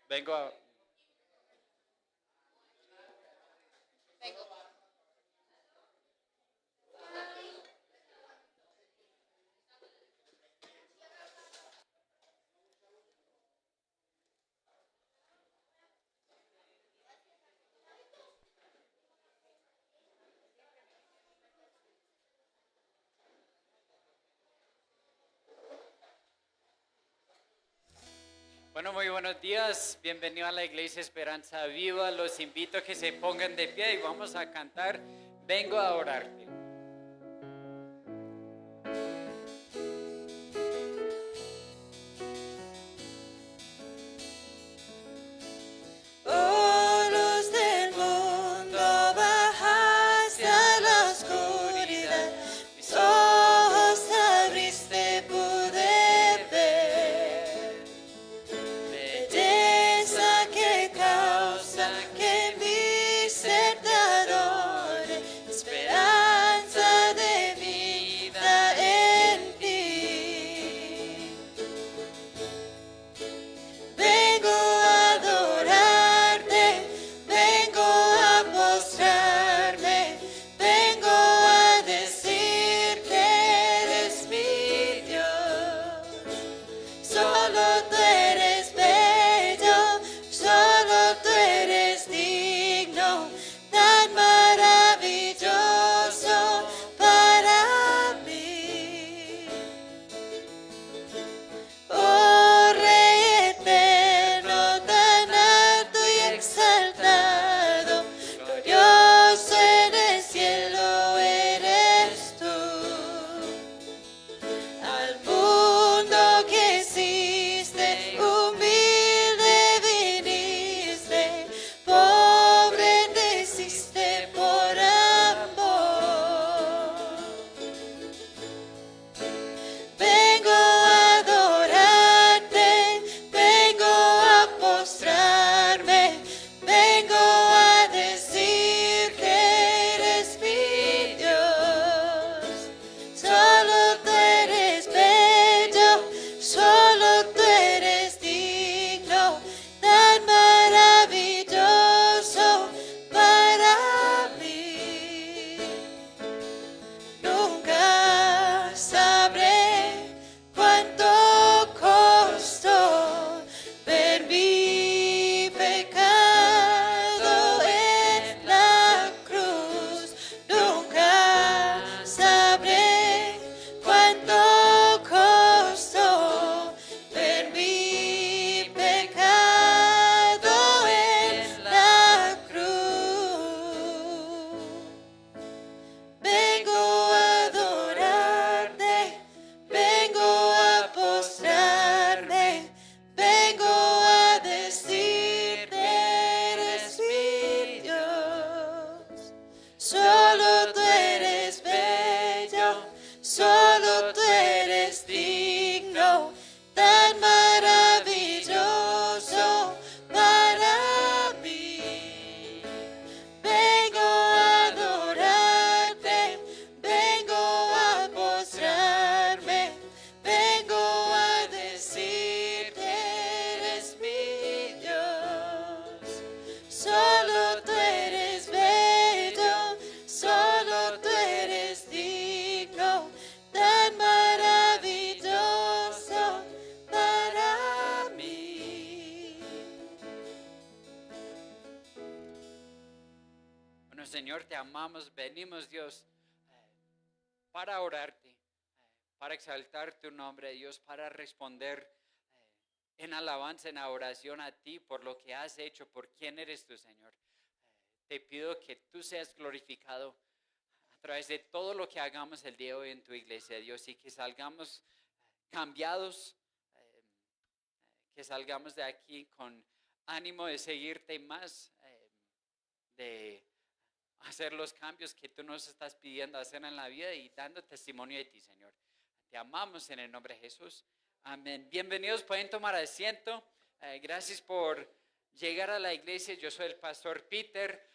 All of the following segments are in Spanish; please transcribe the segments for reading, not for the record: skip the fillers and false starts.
Vengo a... Bueno, muy buenos días. Bienvenido a la Iglesia Esperanza Viva. Los invito a que se pongan de pie y vamos a cantar Vengo a orarte. Señor, te amamos, venimos, Dios, para orarte, para exaltar tu nombre, Dios, para responder en alabanza, en oración a ti por lo que has hecho, por quién eres tú, Señor. Te pido que tú seas glorificado a través de todo lo que hagamos el día de hoy en tu iglesia, Dios, y que salgamos cambiados, que salgamos de aquí con ánimo de seguirte más, de hacer los cambios que tú nos estás pidiendo hacer en la vida y dando testimonio de ti, Señor. Te amamos en el nombre de Jesús. Amén. Bienvenidos, pueden tomar asiento. Gracias por llegar a la iglesia. Yo soy el pastor Peter.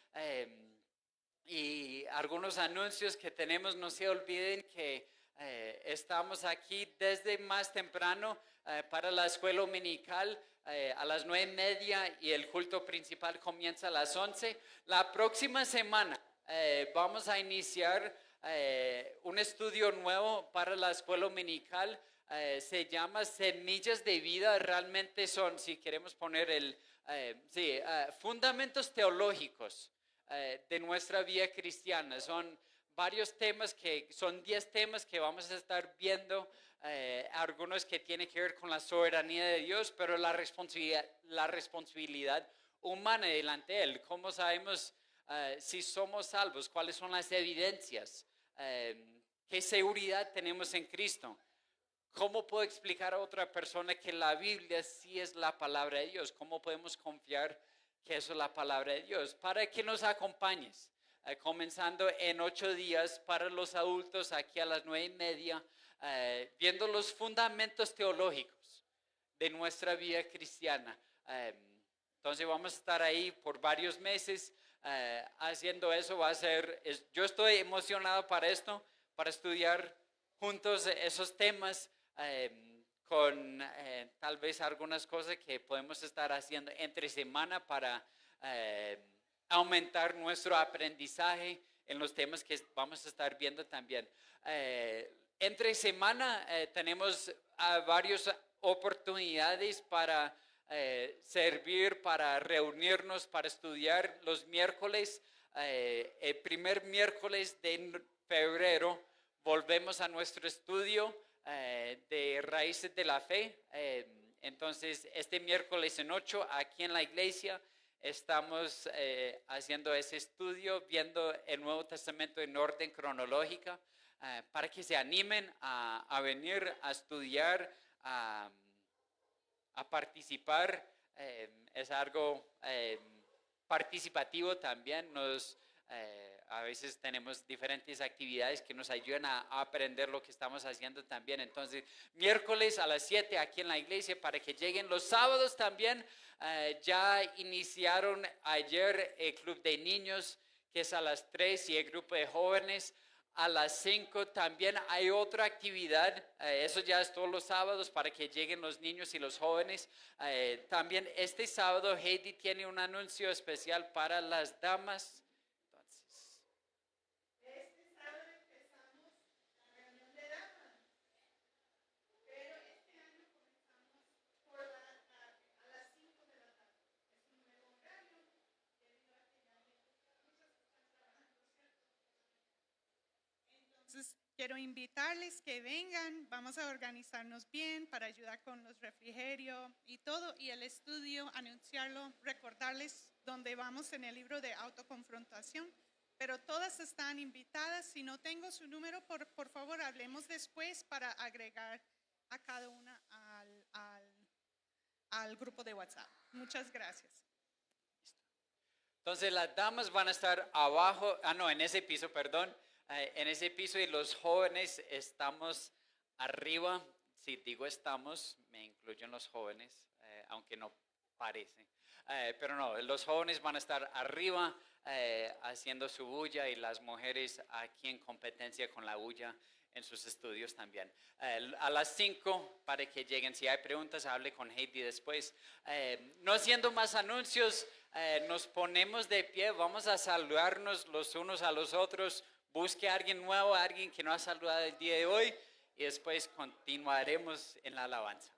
Y algunos anuncios que tenemos, no se olviden que Estamos aquí desde más temprano para la escuela dominical a las 9:30 y el culto principal comienza a las 11. La próxima semana vamos a iniciar un estudio nuevo para la escuela dominical. Se llama Semillas de Vida. Realmente son, si queremos poner fundamentos teológicos de nuestra vida cristiana. Son varios temas que son 10 temas que vamos a estar viendo, algunos que tienen que ver con la soberanía de Dios, pero la responsabilidad humana delante de Él. ¿Cómo sabemos si somos salvos? ¿Cuáles son las evidencias? ¿Qué seguridad tenemos en Cristo? ¿Cómo puedo explicar a otra persona que la Biblia sí es la palabra de Dios? ¿Cómo podemos confiar que eso es la palabra de Dios? Para que nos acompañes, comenzando en 8 días para los adultos, aquí a las 9:30, viendo los fundamentos teológicos de nuestra vida cristiana. Entonces vamos a estar ahí por varios meses haciendo eso. Yo estoy emocionado para esto, para estudiar juntos esos temas. Con tal vez algunas cosas que podemos estar haciendo entre semana para aumentar nuestro aprendizaje en los temas que vamos a estar viendo también. Entre semana tenemos varias oportunidades para servir, para reunirnos, para estudiar los miércoles. El primer miércoles de febrero volvemos a nuestro estudio de raíces de la fe. Entonces, este miércoles en 8, aquí en la iglesia, estamos haciendo ese estudio, viendo el Nuevo Testamento en orden cronológica, para que se animen a venir a estudiar, a participar. Es algo participativo también. A veces tenemos diferentes actividades que nos ayudan a aprender lo que estamos haciendo también. Entonces, miércoles a las 7 aquí en la iglesia para que lleguen. Los sábados también ya iniciaron ayer el club de niños, que es a las 3, y el grupo de jóvenes a las 5. También hay otra actividad, eso ya es todos los sábados para que lleguen los niños y los jóvenes. También este sábado Heidi tiene un anuncio especial para las damas. Entonces, quiero invitarles que vengan, vamos a organizarnos bien para ayudar con los refrigerios y todo, y el estudio, anunciarlo, recordarles dónde vamos en el libro de autoconfrontación, pero todas están invitadas. Si no tengo su número, por favor, hablemos después para agregar a cada una al grupo de WhatsApp. Muchas gracias. Entonces las damas van a estar abajo, en ese piso, perdón. En ese piso, y los jóvenes estamos arriba. Si digo estamos, me incluyen los jóvenes, aunque no parece. Pero no, los jóvenes van a estar arriba haciendo su bulla, y las mujeres aquí en competencia con la bulla en sus estudios también. A las 5, para que lleguen. Si hay preguntas, hable con Heidi después. No haciendo más anuncios, nos ponemos de pie, vamos a saludarnos los unos a los otros. Busque a alguien nuevo, a alguien que no ha saludado el día de hoy, y después continuaremos en la alabanza.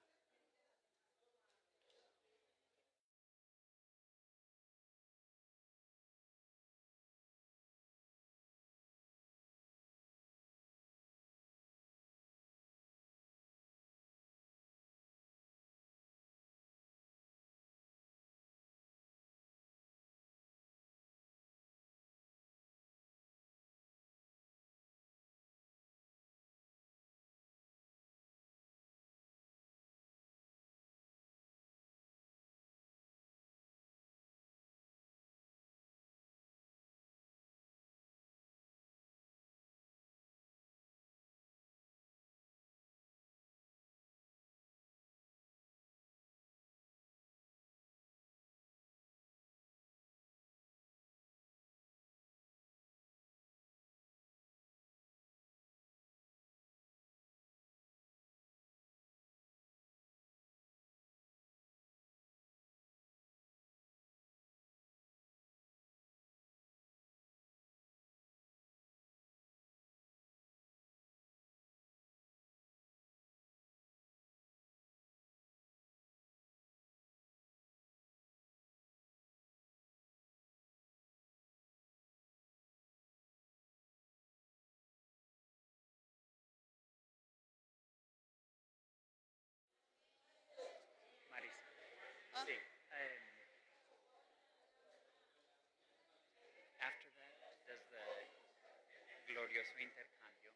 nuestro intercambio.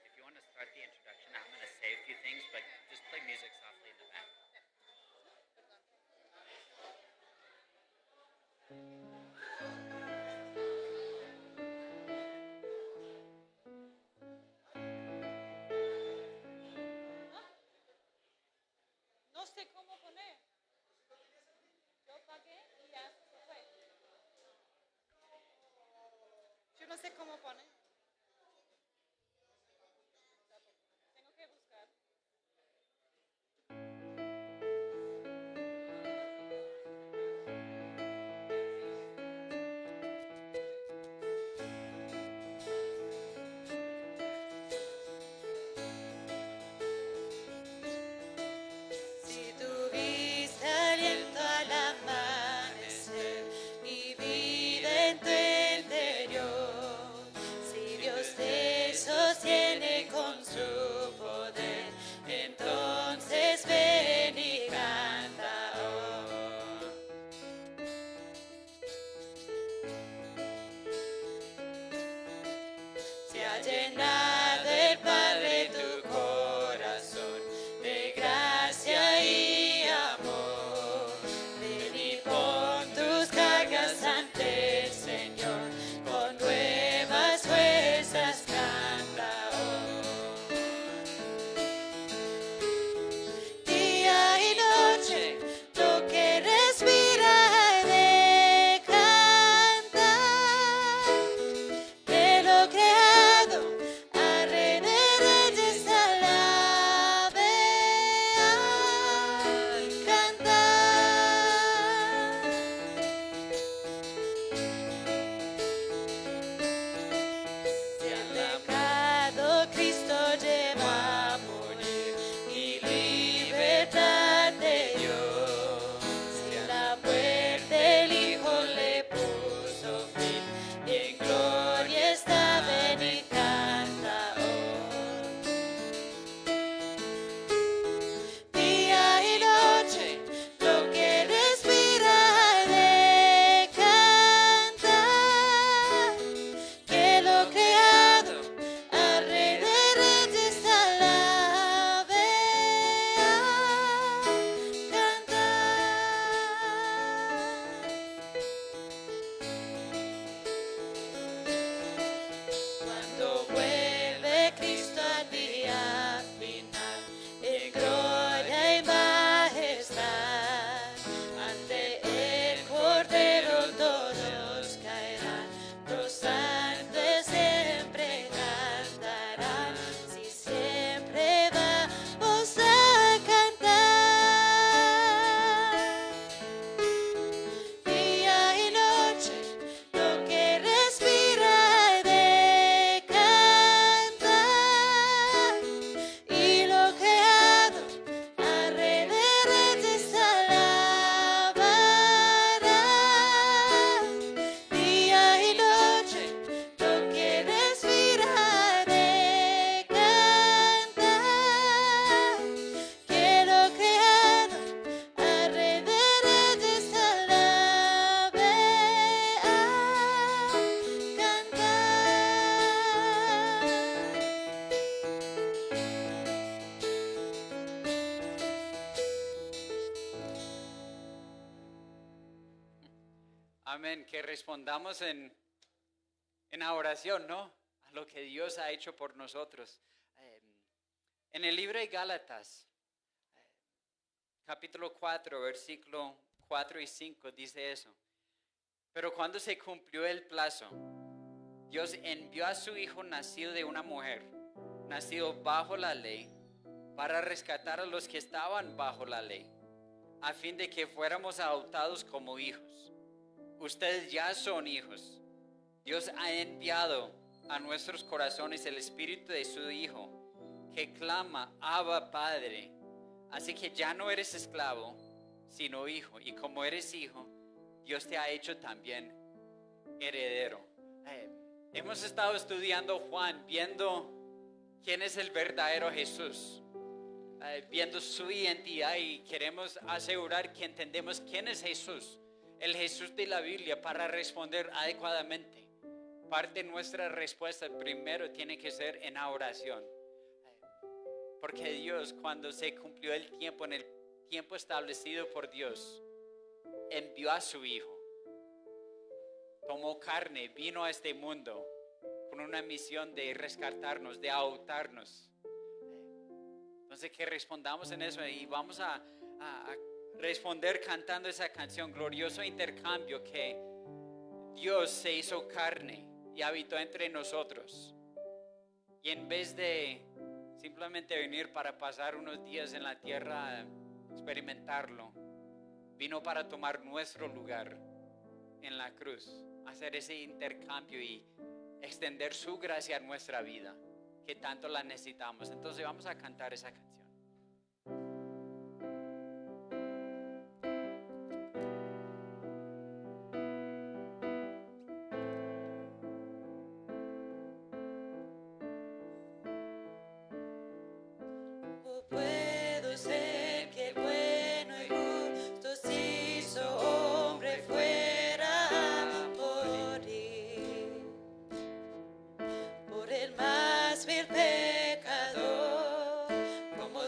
If you want to start the introduction, I'm going to say a few things, but just play music softly in the back. No sé cómo poner. Yo pagué y ya se fue. Yo no sé cómo poner. Tengo que buscar. Si tuviste aliento al amanecer y vida en tu interior, si Dios te sostiene con su poder, entonces ven y canta hoy. Se ha llenado el Padre tu corazón de gracia y amor. Ven y pon tus cargas ante el Señor, con nuevas fuerzas canta hoy. Día y noche, lo que respira de cantar, de lo creado, a Rey de Reyes alabe al cantar. Si al pecado Cristo llevó a morir y libertad te dio, si a la muerte el Hijo le puso fin y en gloria está, ven y canta hoy. Día y noche, lo que respira de cantar, que lo creado al Rey de Reyes alabe al cantar. Cuando vuelve Cristo al día final, en gloria y majestad, ante el Cordero todos caerán, los ángeles siempre cantarán, si siempre vamos a cantar. Día y noche, lo que respira de cantar, y lo creado al Rey de Reyes alabará. Día y noche, lo que respira de cantar, que lo creado al Rey de Reyes alabe al Amén, que respondamos en la oración, ¿no? A lo que Dios ha hecho por nosotros. En el libro de Gálatas, capítulo 4, versículo 4 y 5, dice eso. Pero cuando se cumplió el plazo, Dios envió a su Hijo nacido de una mujer, nacido bajo la ley, para rescatar a los que estaban bajo la ley, a fin de que fuéramos adoptados como hijos. Ustedes ya son hijos. Dios ha enviado a nuestros corazones el Espíritu de su Hijo, que clama, Abba, Padre. Así que ya no eres esclavo, sino hijo. Y como eres hijo, Dios te ha hecho también heredero. Hemos estado estudiando Juan, viendo quién es el verdadero Jesús, viendo su identidad, y queremos asegurar que entendemos quién es Jesús, el Jesús de la Biblia, para responder adecuadamente. parte de nuestra respuesta primero tiene que ser en la oración. Porque Dios, cuando se cumplió el tiempo, en el tiempo establecido por Dios, envió a su Hijo. Tomó carne, vino a este mundo con una misión de rescatarnos, de adoptarnos. Entonces que respondamos en eso y vamos a responder cantando esa canción, glorioso intercambio, que Dios se hizo carne y habitó entre nosotros. Y en vez de simplemente venir para pasar unos días en la tierra, experimentarlo, vino para tomar nuestro lugar en la cruz, hacer ese intercambio y extender su gracia a nuestra vida, que tanto la necesitamos. Entonces vamos a cantar esa canción. Oh, puedo ser que el bueno y justo se hizo hombre fuera a morir por el más vil pecador, como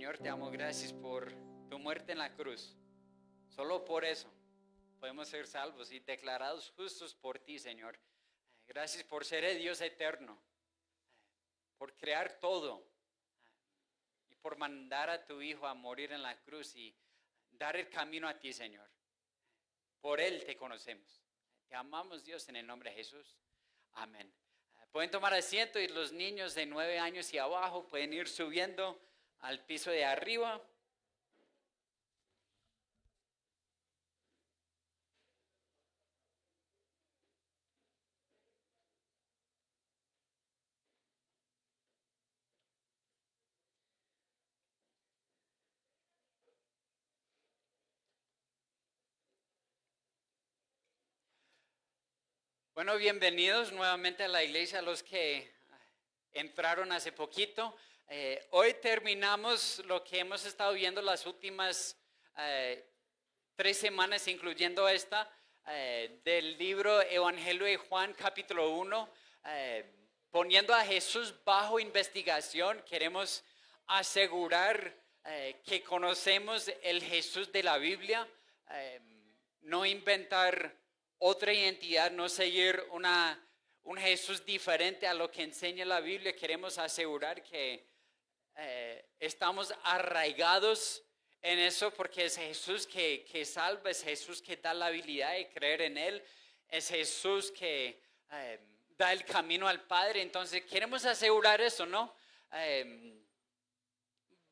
Señor, te amo. Gracias por tu muerte en la cruz. Solo por eso podemos ser salvos y declarados justos por ti, Señor. Gracias por ser el Dios eterno, por crear todo y por mandar a tu Hijo a morir en la cruz y dar el camino a ti, Señor. Por Él te conocemos. Te amamos, Dios, en el nombre de Jesús. Amén. Pueden tomar asiento y los niños de 9 años y abajo pueden ir subiendo al piso de arriba. Bueno, bienvenidos nuevamente a la iglesia, a los que entraron hace poquito. Hoy terminamos lo que hemos estado viendo las últimas 3 semanas, incluyendo esta, del libro Evangelio de Juan, capítulo 1. Poniendo a Jesús bajo investigación, queremos asegurar que conocemos el Jesús de la Biblia, no inventar otra identidad, no seguir un Jesús diferente a lo que enseña la Biblia. Queremos asegurar que estamos arraigados en eso, porque es Jesús que salva, es Jesús que da la habilidad de creer en Él, es Jesús que da el camino al Padre. Entonces queremos asegurar eso, ¿no?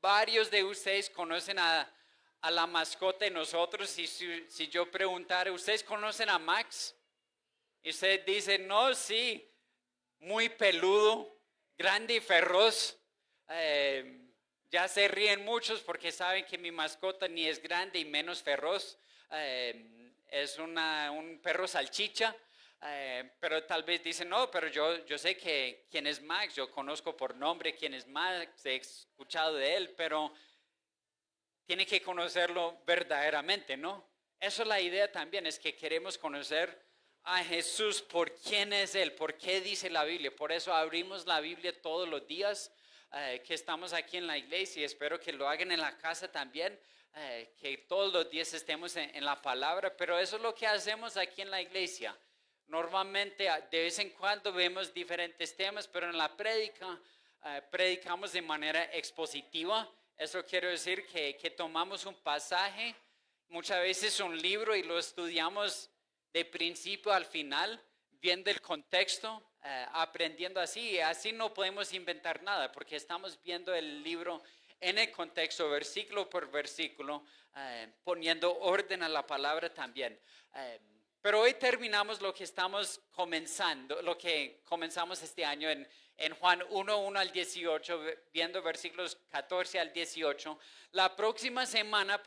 Varios de ustedes conocen a la mascota de nosotros, y si yo preguntara, ¿ustedes conocen a Max? Y ustedes dicen, no, sí, muy peludo, grande y feroz. Ya se ríen muchos porque saben que mi mascota ni es grande y menos feroz. Es un perro salchicha. Pero tal vez dicen, no, pero yo sé que quién es Max, yo conozco por nombre quién es Max, he escuchado de él, pero tiene que conocerlo verdaderamente, ¿no? Eso es la idea también, es que queremos conocer a Jesús por quién es Él, por qué dice la Biblia. Por eso abrimos la Biblia todos los días que estamos aquí en la iglesia, y espero que lo hagan en la casa también, que todos los días estemos en la palabra. Pero eso es lo que hacemos aquí en la iglesia. Normalmente de vez en cuando vemos diferentes temas, pero en la prédica predicamos de manera expositiva. Eso quiere decir que tomamos un pasaje, muchas veces un libro, y lo estudiamos de principio al final, viendo el contexto, aprendiendo así. Y así no podemos inventar nada, porque estamos viendo el libro en el contexto, versículo por versículo, poniendo orden a la palabra también. Pero hoy terminamos lo que estamos comenzando, lo que comenzamos este año en Juan 1 al 18, viendo versículos 14 al 18. La próxima semana,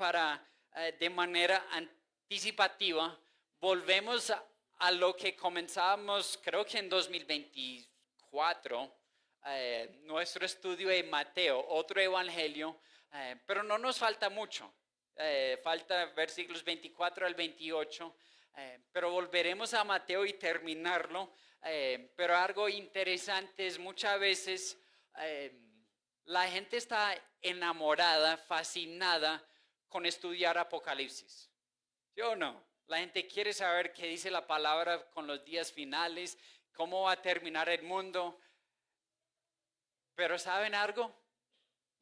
de manera anticipativa, volvemos a lo que comenzamos, creo que en 2024, nuestro estudio de Mateo, otro evangelio, pero no nos falta mucho. Falta versículos 24 al 28. Pero volveremos a Mateo y terminarlo. Pero algo interesante es, muchas veces la gente está enamorada, fascinada con estudiar Apocalipsis. ¿Sí o no? La gente quiere saber qué dice la palabra con los días finales, cómo va a terminar el mundo. Pero ¿saben algo?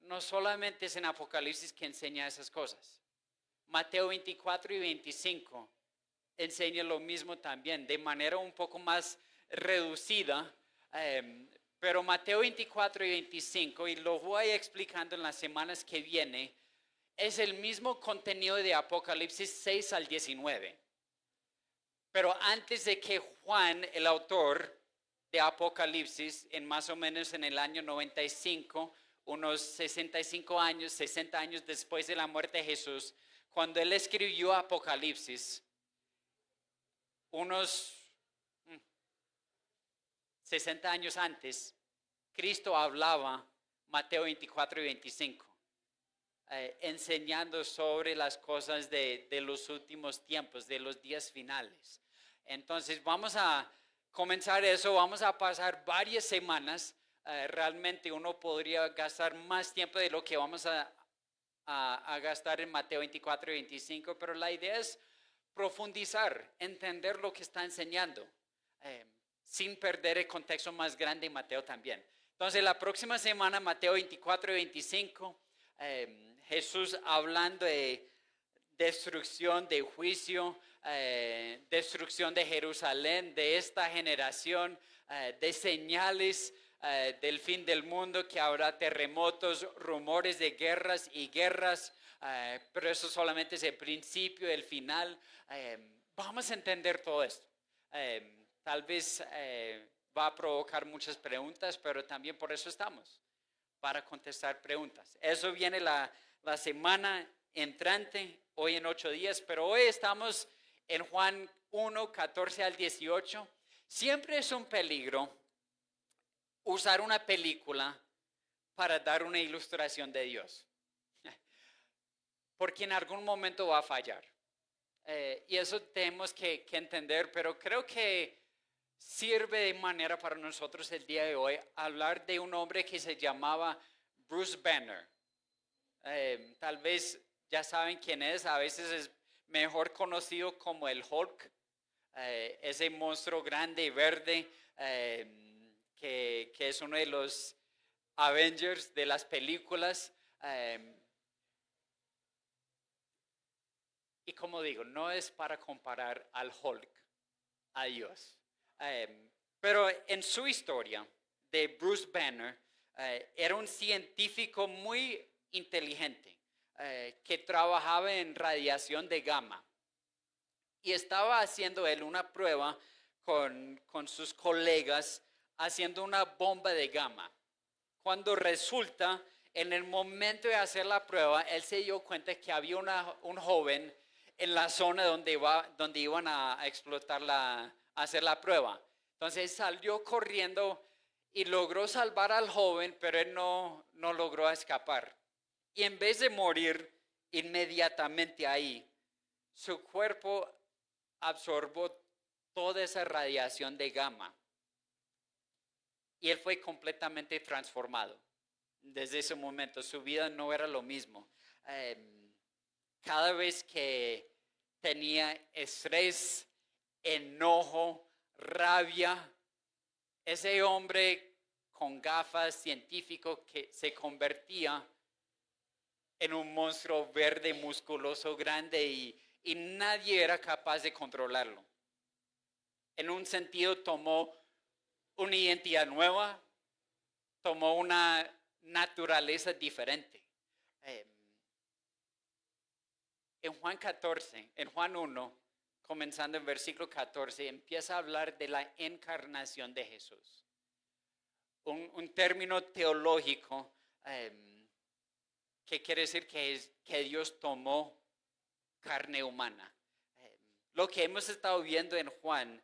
No solamente es en Apocalipsis que enseña esas cosas. Mateo 24 y 25 enseña lo mismo también, de manera un poco más reducida, pero Mateo 24 y 25, y lo voy explicando en las semanas que viene, es el mismo contenido de Apocalipsis 6 al 19. Pero antes de que Juan, el autor de Apocalipsis, más o menos en el año 95, unos 65 años, 60 años después de la muerte de Jesús, cuando él escribió Apocalipsis, unos 60 años antes, Cristo hablaba Mateo 24 y 25, enseñando sobre las cosas de los últimos tiempos, de los días finales. Entonces vamos a comenzar eso, vamos a pasar varias semanas. Realmente uno podría gastar más tiempo de lo que vamos a a gastar en Mateo 24 y 25, pero la idea es profundizar, entender lo que está enseñando, sin perder el contexto más grande en Mateo también. Entonces, la próxima semana, Mateo 24 y 25, Jesús hablando de destrucción, de juicio, destrucción de Jerusalén, de esta generación, de señales del fin del mundo, que habrá terremotos, rumores de guerras y guerras, pero eso solamente es el principio, el final. Vamos a entender todo esto. Tal vez va a provocar muchas preguntas, pero también por eso estamos, para contestar preguntas. Eso viene la semana entrante, hoy en 8 días, pero hoy estamos en Juan 1, 14 al 18. Siempre es un peligro usar una película para dar una ilustración de Dios, porque en algún momento va a fallar. Y eso tenemos que entender, pero creo que sirve de manera para nosotros el día de hoy hablar de un hombre que se llamaba Bruce Banner. Tal vez ya saben quién es, a veces es mejor conocido como el Hulk, ese monstruo grande y verde que es uno de los Avengers de las películas. Y como digo, no es para comparar al Hulk a Dios. Pero en su historia de Bruce Banner, era un científico muy inteligente que trabajaba en radiación de gamma. Y estaba haciendo él una prueba con sus colegas, haciendo una bomba de gamma. Cuando resulta, en el momento de hacer la prueba, él se dio cuenta que había un joven en la zona donde iban a explotar a hacer la prueba. Entonces salió corriendo y logró salvar al joven, pero él no logró escapar. Y en vez de morir inmediatamente ahí, su cuerpo absorbió toda esa radiación de gamma. Y él fue completamente transformado. Desde ese momento su vida no era lo mismo. Cada vez que tenía estrés, enojo, rabia, ese hombre con gafas científico que se convertía en un monstruo verde, musculoso, grande y nadie era capaz de controlarlo. En un sentido tomó una identidad nueva, tomó una naturaleza diferente. En Juan 14, en Juan 1, comenzando en versículo 14, empieza a hablar de la encarnación de Jesús. Un término teológico que quiere decir que Dios tomó carne humana. Lo que hemos estado viendo en Juan,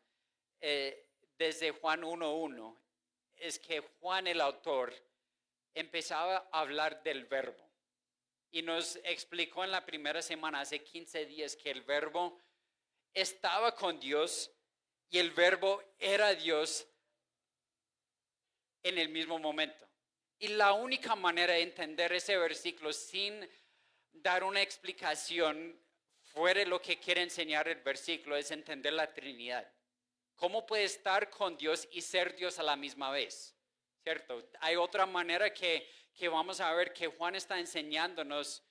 desde Juan 1:1, es que Juan, el autor, empezaba a hablar del verbo. Y nos explicó en la primera semana, hace 15 días, que el verbo estaba con Dios y el verbo era Dios en el mismo momento. Y la única manera de entender ese versículo sin dar una explicación fuera de lo que quiere enseñar el versículo es entender la Trinidad. ¿Cómo puede estar con Dios y ser Dios a la misma vez? ¿Cierto? Hay otra manera que vamos a ver que Juan está enseñándonos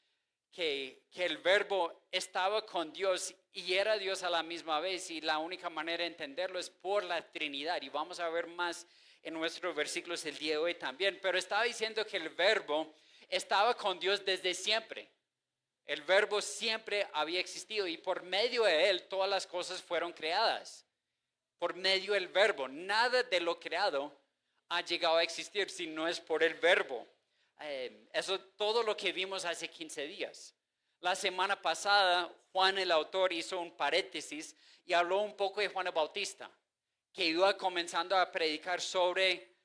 que el verbo estaba con Dios y era Dios a la misma vez, y la única manera de entenderlo es por la Trinidad, y vamos a ver más en nuestros versículos el día de hoy también. Pero estaba diciendo que el verbo estaba con Dios desde siempre. El verbo siempre había existido y por medio de él todas las cosas fueron creadas. Por medio del verbo, nada de lo creado ha llegado a existir si no es por el verbo. Eso es todo lo que vimos hace 15 días. La semana pasada, Juan el autor hizo un paréntesis y habló un poco de Juan el Bautista, que iba comenzando a predicar sobre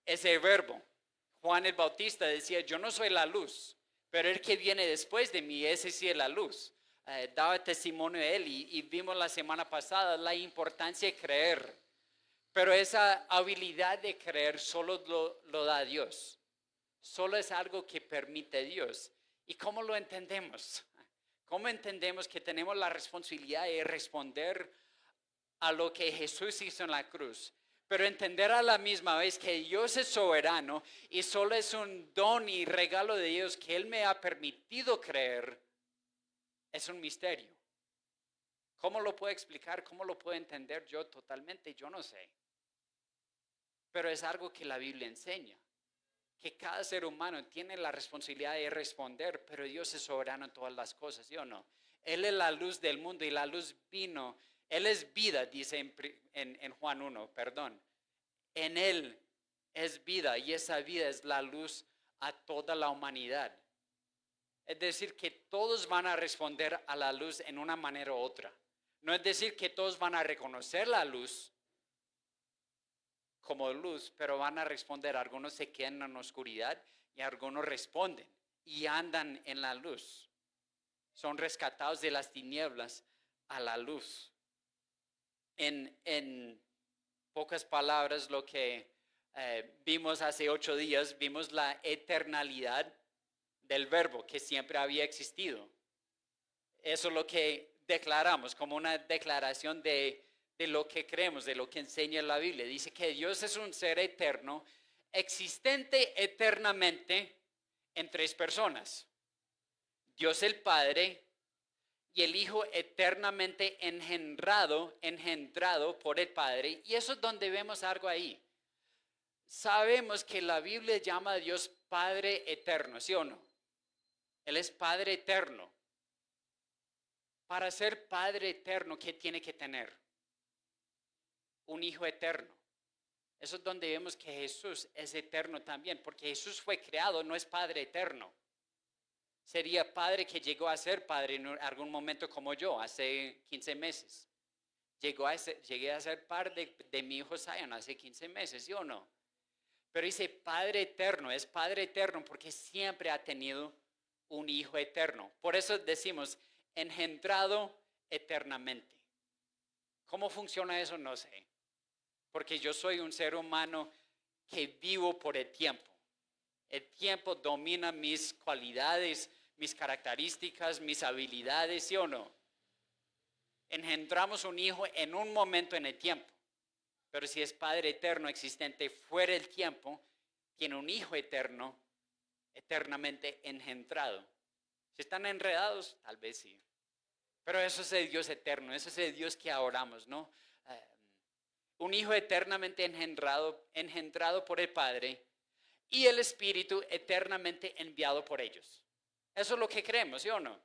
ese verbo. Juan el Bautista decía, yo no soy la luz, pero el que viene después de mí, ese sí es la luz. Daba testimonio de él y vimos la semana pasada la importancia de creer. Pero esa habilidad de creer solo lo da Dios. Solo es algo que permite Dios. ¿Y cómo lo entendemos? ¿Cómo entendemos que tenemos la responsabilidad de responder a lo que Jesús hizo en la cruz? Pero entender a la misma vez que Dios es soberano y solo es un don y regalo de Dios que Él me ha permitido creer, es un misterio. ¿Cómo lo puedo explicar? ¿Cómo lo puedo entender yo totalmente? Yo no sé. Pero es algo que la Biblia enseña. Que cada ser humano tiene la responsabilidad de responder, pero Dios es soberano en todas las cosas, ¿sí o no? Él es la luz del mundo y la luz vino. Él es vida, dice en Juan 1, perdón. En Él es vida y esa vida es la luz a toda la humanidad. Es decir, que todos van a responder a la luz en una manera u otra. No es decir que todos van a reconocer la luz como luz, pero van a responder. Algunos se quedan en la oscuridad y algunos responden y andan en la luz. Son rescatados de las tinieblas a la luz. En pocas palabras, lo que vimos hace 8 días, vimos la eternalidad del verbo que siempre había existido. Eso es lo que declaramos como una declaración de lo que creemos, de lo que enseña la Biblia. Dice que Dios es un ser eterno, existente eternamente en 3 personas. Dios el Padre y el Hijo eternamente engendrado por el Padre. Y eso es donde vemos algo ahí. Sabemos que la Biblia llama a Dios Padre eterno, ¿sí o no? Él es Padre eterno. Para ser Padre eterno, ¿qué tiene que tener? Un Hijo eterno. Eso es donde vemos que Jesús es eterno también, porque Jesús fue creado, no es Padre eterno. Sería Padre que llegó a ser Padre en algún momento como yo, hace 15 meses. Llegué a ser padre de mi hijo Zion hace 15 meses, ¿sí o no? Pero dice Padre eterno, es Padre eterno porque siempre ha tenido un Hijo eterno. Por eso decimos engendrado eternamente. ¿Cómo funciona eso? No sé. Porque yo soy un ser humano que vivo por el tiempo. El tiempo domina mis cualidades, mis características, mis habilidades, ¿sí o no? Engendramos un hijo en un momento en el tiempo. Pero si es Padre eterno existente fuera del tiempo, tiene un Hijo eterno, eternamente engendrado. Si están enredados, tal vez sí. Pero eso es el Dios eterno, eso es el Dios que adoramos, ¿no? Un Hijo eternamente engendrado por el Padre y el Espíritu eternamente enviado por ellos. Eso es lo que creemos, ¿sí o no?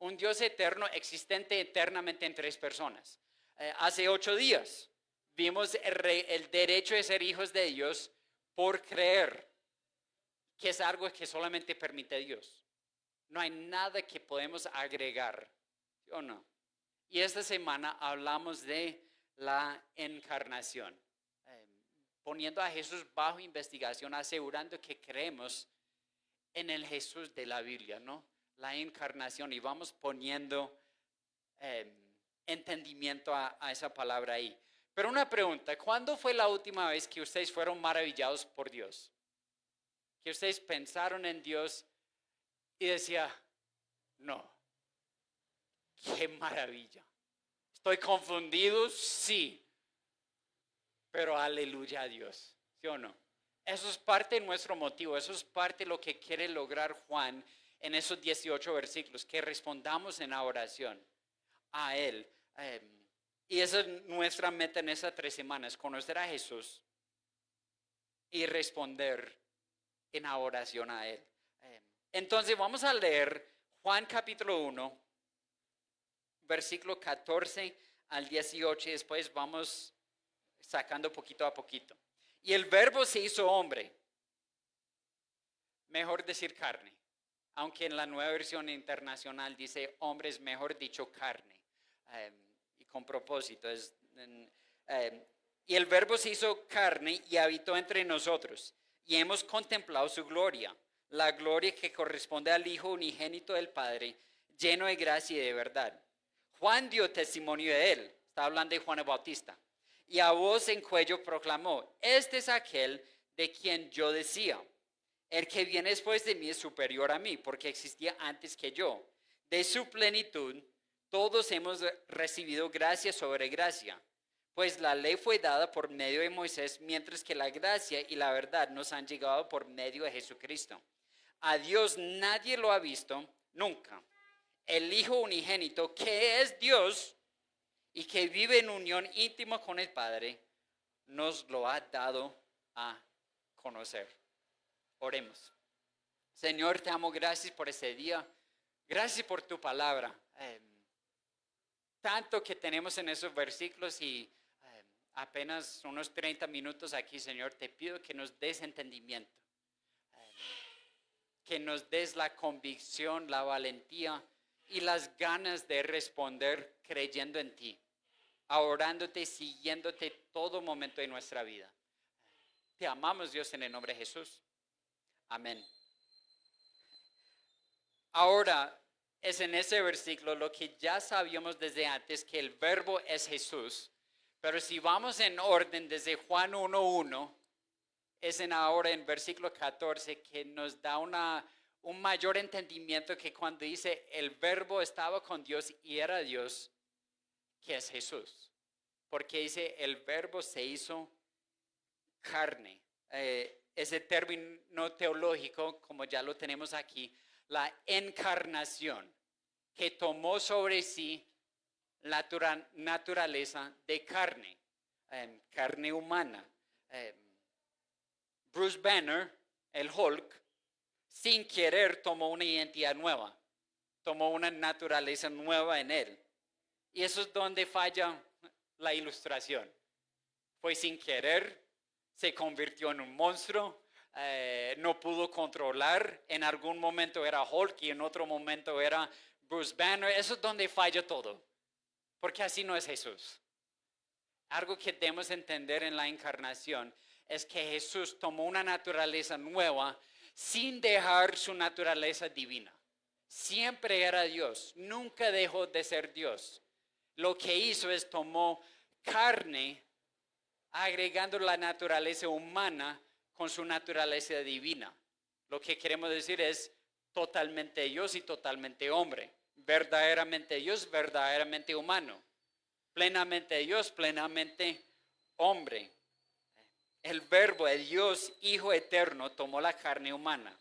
Un Dios eterno existente eternamente en 3 personas. Hace 8 días vimos el derecho de ser hijos de Dios por creer, que es algo que solamente permite Dios. No hay nada que podemos agregar, ¿sí o no? Y esta semana hablamos de la encarnación, poniendo a Jesús bajo investigación, asegurando que creemos en el Jesús de la Biblia, ¿no? La encarnación, y vamos poniendo entendimiento a esa palabra ahí. Pero una pregunta, ¿cuándo fue la última vez que ustedes fueron maravillados por Dios? Que ustedes pensaron en Dios y decían, no, qué maravilla. ¿Estoy confundido? Sí. Pero aleluya a Dios, ¿sí o no? Eso es parte de nuestro motivo, eso es parte de lo que quiere lograr Juan en esos 18 versículos, que respondamos en la oración a Él. Y esa es nuestra meta en esas 3 semanas, conocer a Jesús y responder en la oración a Él. Entonces vamos a leer Juan capítulo 1, versículo 14 al 18 y después vamos sacando poquito a poquito. Y el verbo se hizo hombre, mejor decir carne, aunque en la nueva versión internacional dice hombre, es mejor dicho carne, y con propósito. Y el verbo se hizo carne y habitó entre nosotros, y hemos contemplado su gloria, la gloria que corresponde al Hijo unigénito del Padre, lleno de gracia y de verdad. Juan dio testimonio de él, está hablando de Juan el Bautista, y a voz en cuello proclamó, este es aquel de quien yo decía, El que viene después de mí es superior a mí, porque existía antes que yo. De su plenitud, todos hemos recibido gracia sobre gracia. Pues la ley fue dada por medio de Moisés, mientras que la gracia y la verdad nos han llegado por medio de Jesucristo. A Dios nadie lo ha visto nunca. El Hijo unigénito, que es Dios y que vive en unión íntima con el Padre, nos lo ha dado a conocer. Oremos. Señor, te amo, gracias por este día. Gracias por tu palabra. Tanto que tenemos en esos versículos y apenas unos 30 minutos aquí, Señor, te pido que nos des entendimiento, que nos des la convicción, la valentía y las ganas de responder creyendo en ti, adorándote, siguiéndote todo momento de nuestra vida. Te amamos, Dios, en el nombre de Jesús. Amén. Ahora es en ese versículo lo que ya sabíamos desde antes, que el verbo es Jesús. Pero si vamos en orden desde Juan 1:1, es ahora en versículo 14 que nos da un mayor entendimiento, que cuando dice el verbo estaba con Dios y era Dios, que es Jesús. Porque dice el verbo se hizo carne. Ese término teológico, como ya lo tenemos aquí, la encarnación, que tomó sobre sí la naturaleza de carne, carne humana. Bruce Banner, el Hulk, sin querer tomó una identidad nueva, tomó una naturaleza nueva en él. Y eso es donde falla la ilustración. Fue sin querer, se convirtió en un monstruo, no pudo controlar. En algún momento era Hulk y en otro momento era Bruce Banner. Eso es donde falla todo, porque así no es Jesús. Algo que debemos entender en la encarnación es que Jesús tomó una naturaleza nueva sin dejar su naturaleza divina. Siempre era Dios, nunca dejó de ser Dios. Lo que hizo es tomó carne, agregando la naturaleza humana con su naturaleza divina. Lo que queremos decir es totalmente Dios y totalmente hombre. Verdaderamente Dios, verdaderamente humano. Plenamente Dios, plenamente hombre. El verbo de Dios, Hijo eterno, tomó la carne humana.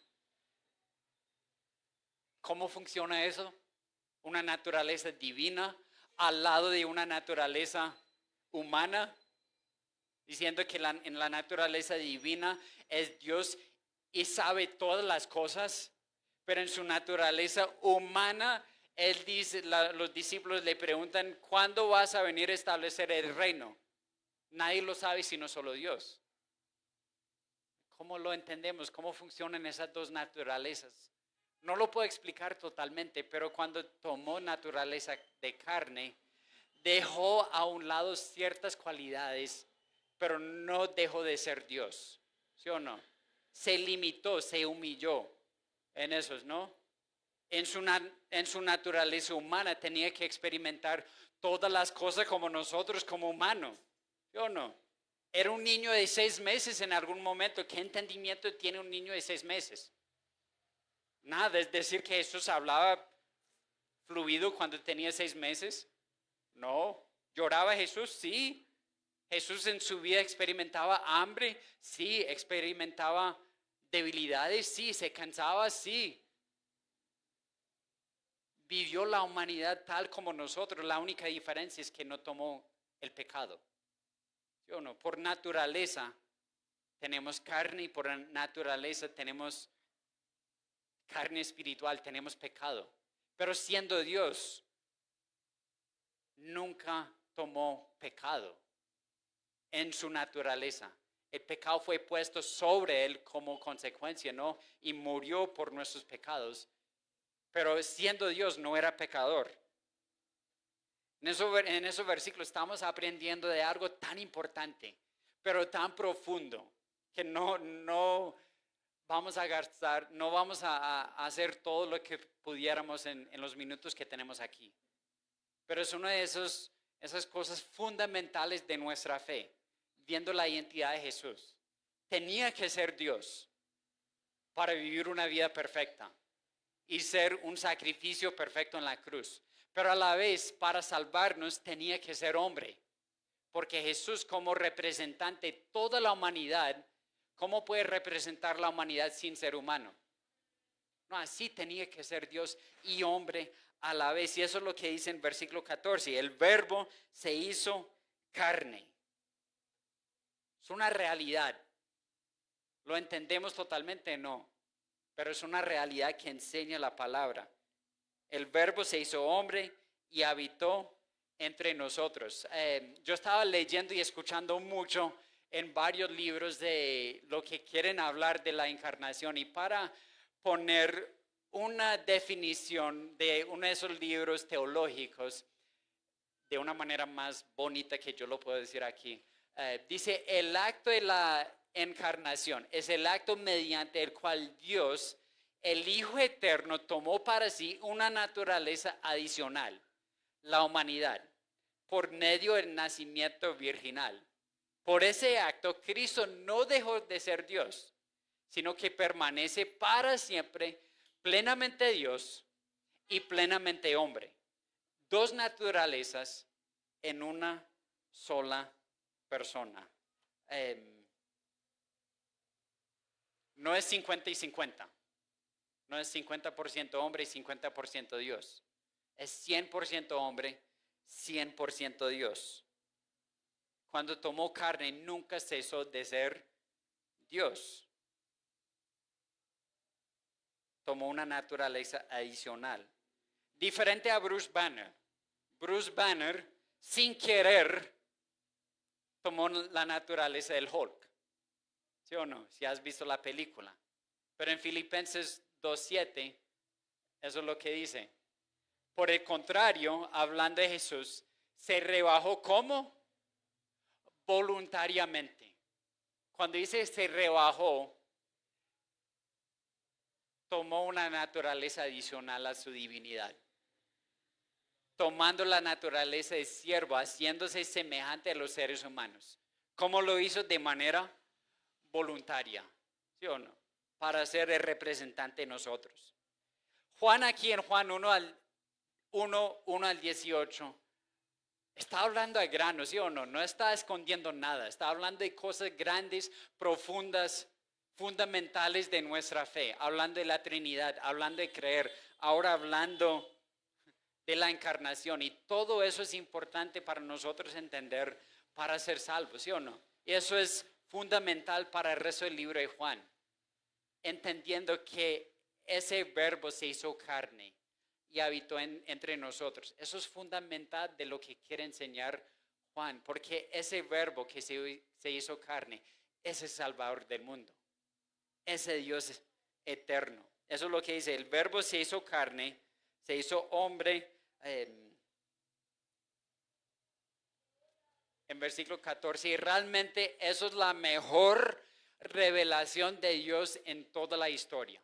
¿Cómo funciona eso? Una naturaleza divina al lado de una naturaleza humana, diciendo que en la naturaleza divina es Dios y sabe todas las cosas, pero en su naturaleza humana, él dice, los discípulos le preguntan, ¿cuándo vas a venir a establecer el reino? Nadie lo sabe sino solo Dios. ¿Cómo lo entendemos? ¿Cómo funcionan esas dos naturalezas? No lo puedo explicar totalmente, pero cuando tomó naturaleza de carne, dejó a un lado ciertas cualidades, pero no dejó de ser Dios. ¿Sí o no? Se limitó, se humilló en esos, ¿no? En su naturaleza humana tenía que experimentar todas las cosas como nosotros, como humanos. ¿Sí o no? Era un niño de 6 meses en algún momento. ¿Qué entendimiento tiene un niño de 6 meses? Nada, es decir que Jesús hablaba fluido cuando tenía 6 meses. No. ¿Lloraba Jesús? Sí. Jesús en su vida experimentaba hambre, sí. Experimentaba debilidades, sí. Se cansaba, sí. Vivió la humanidad tal como nosotros. La única diferencia es que no tomó el pecado. ¿Sí o no? Por naturaleza tenemos carne y por naturaleza tenemos carne espiritual, tenemos pecado. Pero siendo Dios, nunca tomó pecado en su naturaleza. El pecado fue puesto sobre él como consecuencia, ¿no? Y murió por nuestros pecados. Pero siendo Dios, no era pecador. En esos versículos estamos aprendiendo de algo tan importante, pero tan profundo, que no vamos a gastar, no vamos a hacer todo lo que pudiéramos en los minutos que tenemos aquí. Pero es una de esas cosas fundamentales de nuestra fe, viendo la identidad de Jesús. Tenía que ser Dios, para vivir una vida perfecta y ser un sacrificio perfecto en la cruz. Pero a la vez, para salvarnos, tenía que ser hombre. Porque Jesús, como representante de toda la humanidad, ¿cómo puede representar la humanidad sin ser humano? No, así tenía que ser Dios y hombre a la vez. Y eso es lo que dice en versículo 14. El verbo se hizo carne. Es una realidad. ¿Lo entendemos totalmente? No. Pero es una realidad que enseña la palabra. El verbo se hizo hombre y habitó entre nosotros. Yo estaba leyendo y escuchando mucho en varios libros de lo que quieren hablar de la encarnación. Y para poner una definición de uno de esos libros teológicos de una manera más bonita que yo lo puedo decir aquí, dice: el acto de la encarnación es el acto mediante el cual Dios, el Hijo Eterno, tomó para sí una naturaleza adicional, la humanidad, por medio del nacimiento virginal. Por ese acto, Cristo no dejó de ser Dios, sino que permanece para siempre plenamente Dios y plenamente hombre. Dos naturalezas en una sola persona. No es 50 y 50. No es 50% hombre y 50% Dios. Es 100% hombre, 100% Dios. Cuando tomó carne, nunca cesó de ser Dios. Tomó una naturaleza adicional. Diferente a Bruce Banner. Bruce Banner, sin querer, tomó la naturaleza del Hulk. ¿Sí o no? Si has visto la película. Pero en Filipenses 2:7, eso es lo que dice. Por el contrario, hablando de Jesús, se rebajó ¿cómo? Voluntariamente. Cuando dice se rebajó, tomó una naturaleza adicional a su divinidad. Tomando la naturaleza de siervo, haciéndose semejante a los seres humanos. ¿Cómo lo hizo? De manera voluntaria. ¿Sí o no? Para ser el representante de nosotros. Juan aquí en Juan 1 al 18 está hablando al grano, ¿sí o no? No está escondiendo nada. Está hablando de cosas grandes, profundas, fundamentales de nuestra fe. Hablando de la Trinidad, hablando de creer. Ahora hablando de la encarnación. Y todo eso es importante para nosotros entender para ser salvos, ¿sí o no? Y eso es fundamental para el resto del libro de Juan. Entendiendo que ese verbo se hizo carne y habitó entre nosotros. Eso es fundamental de lo que quiere enseñar Juan, porque ese verbo que se hizo carne es el Salvador del mundo. Ese Dios eterno. Eso es lo que dice. El verbo se hizo carne, se hizo hombre. En versículo 14, y realmente eso es la mejor revelación de Dios en toda la historia.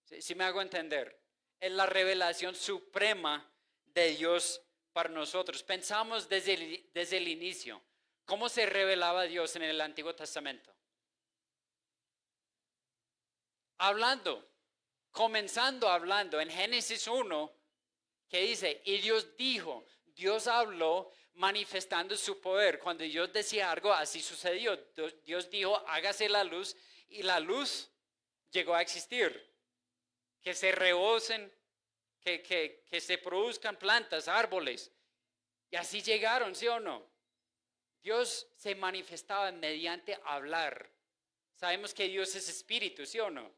¿Sí me hago entender? Es la revelación suprema de Dios para nosotros. Pensamos desde el inicio, ¿cómo se revelaba Dios en el Antiguo Testamento? Comenzando hablando en Génesis 1, que dice, y Dios dijo, Dios habló manifestando su poder. Cuando Dios decía algo, así sucedió. Dios dijo, hágase la luz, y la luz llegó a existir. Que se rebosen, que se produzcan plantas, árboles. Y así llegaron, ¿sí o no? Dios se manifestaba mediante hablar. Sabemos que Dios es espíritu, ¿sí o no?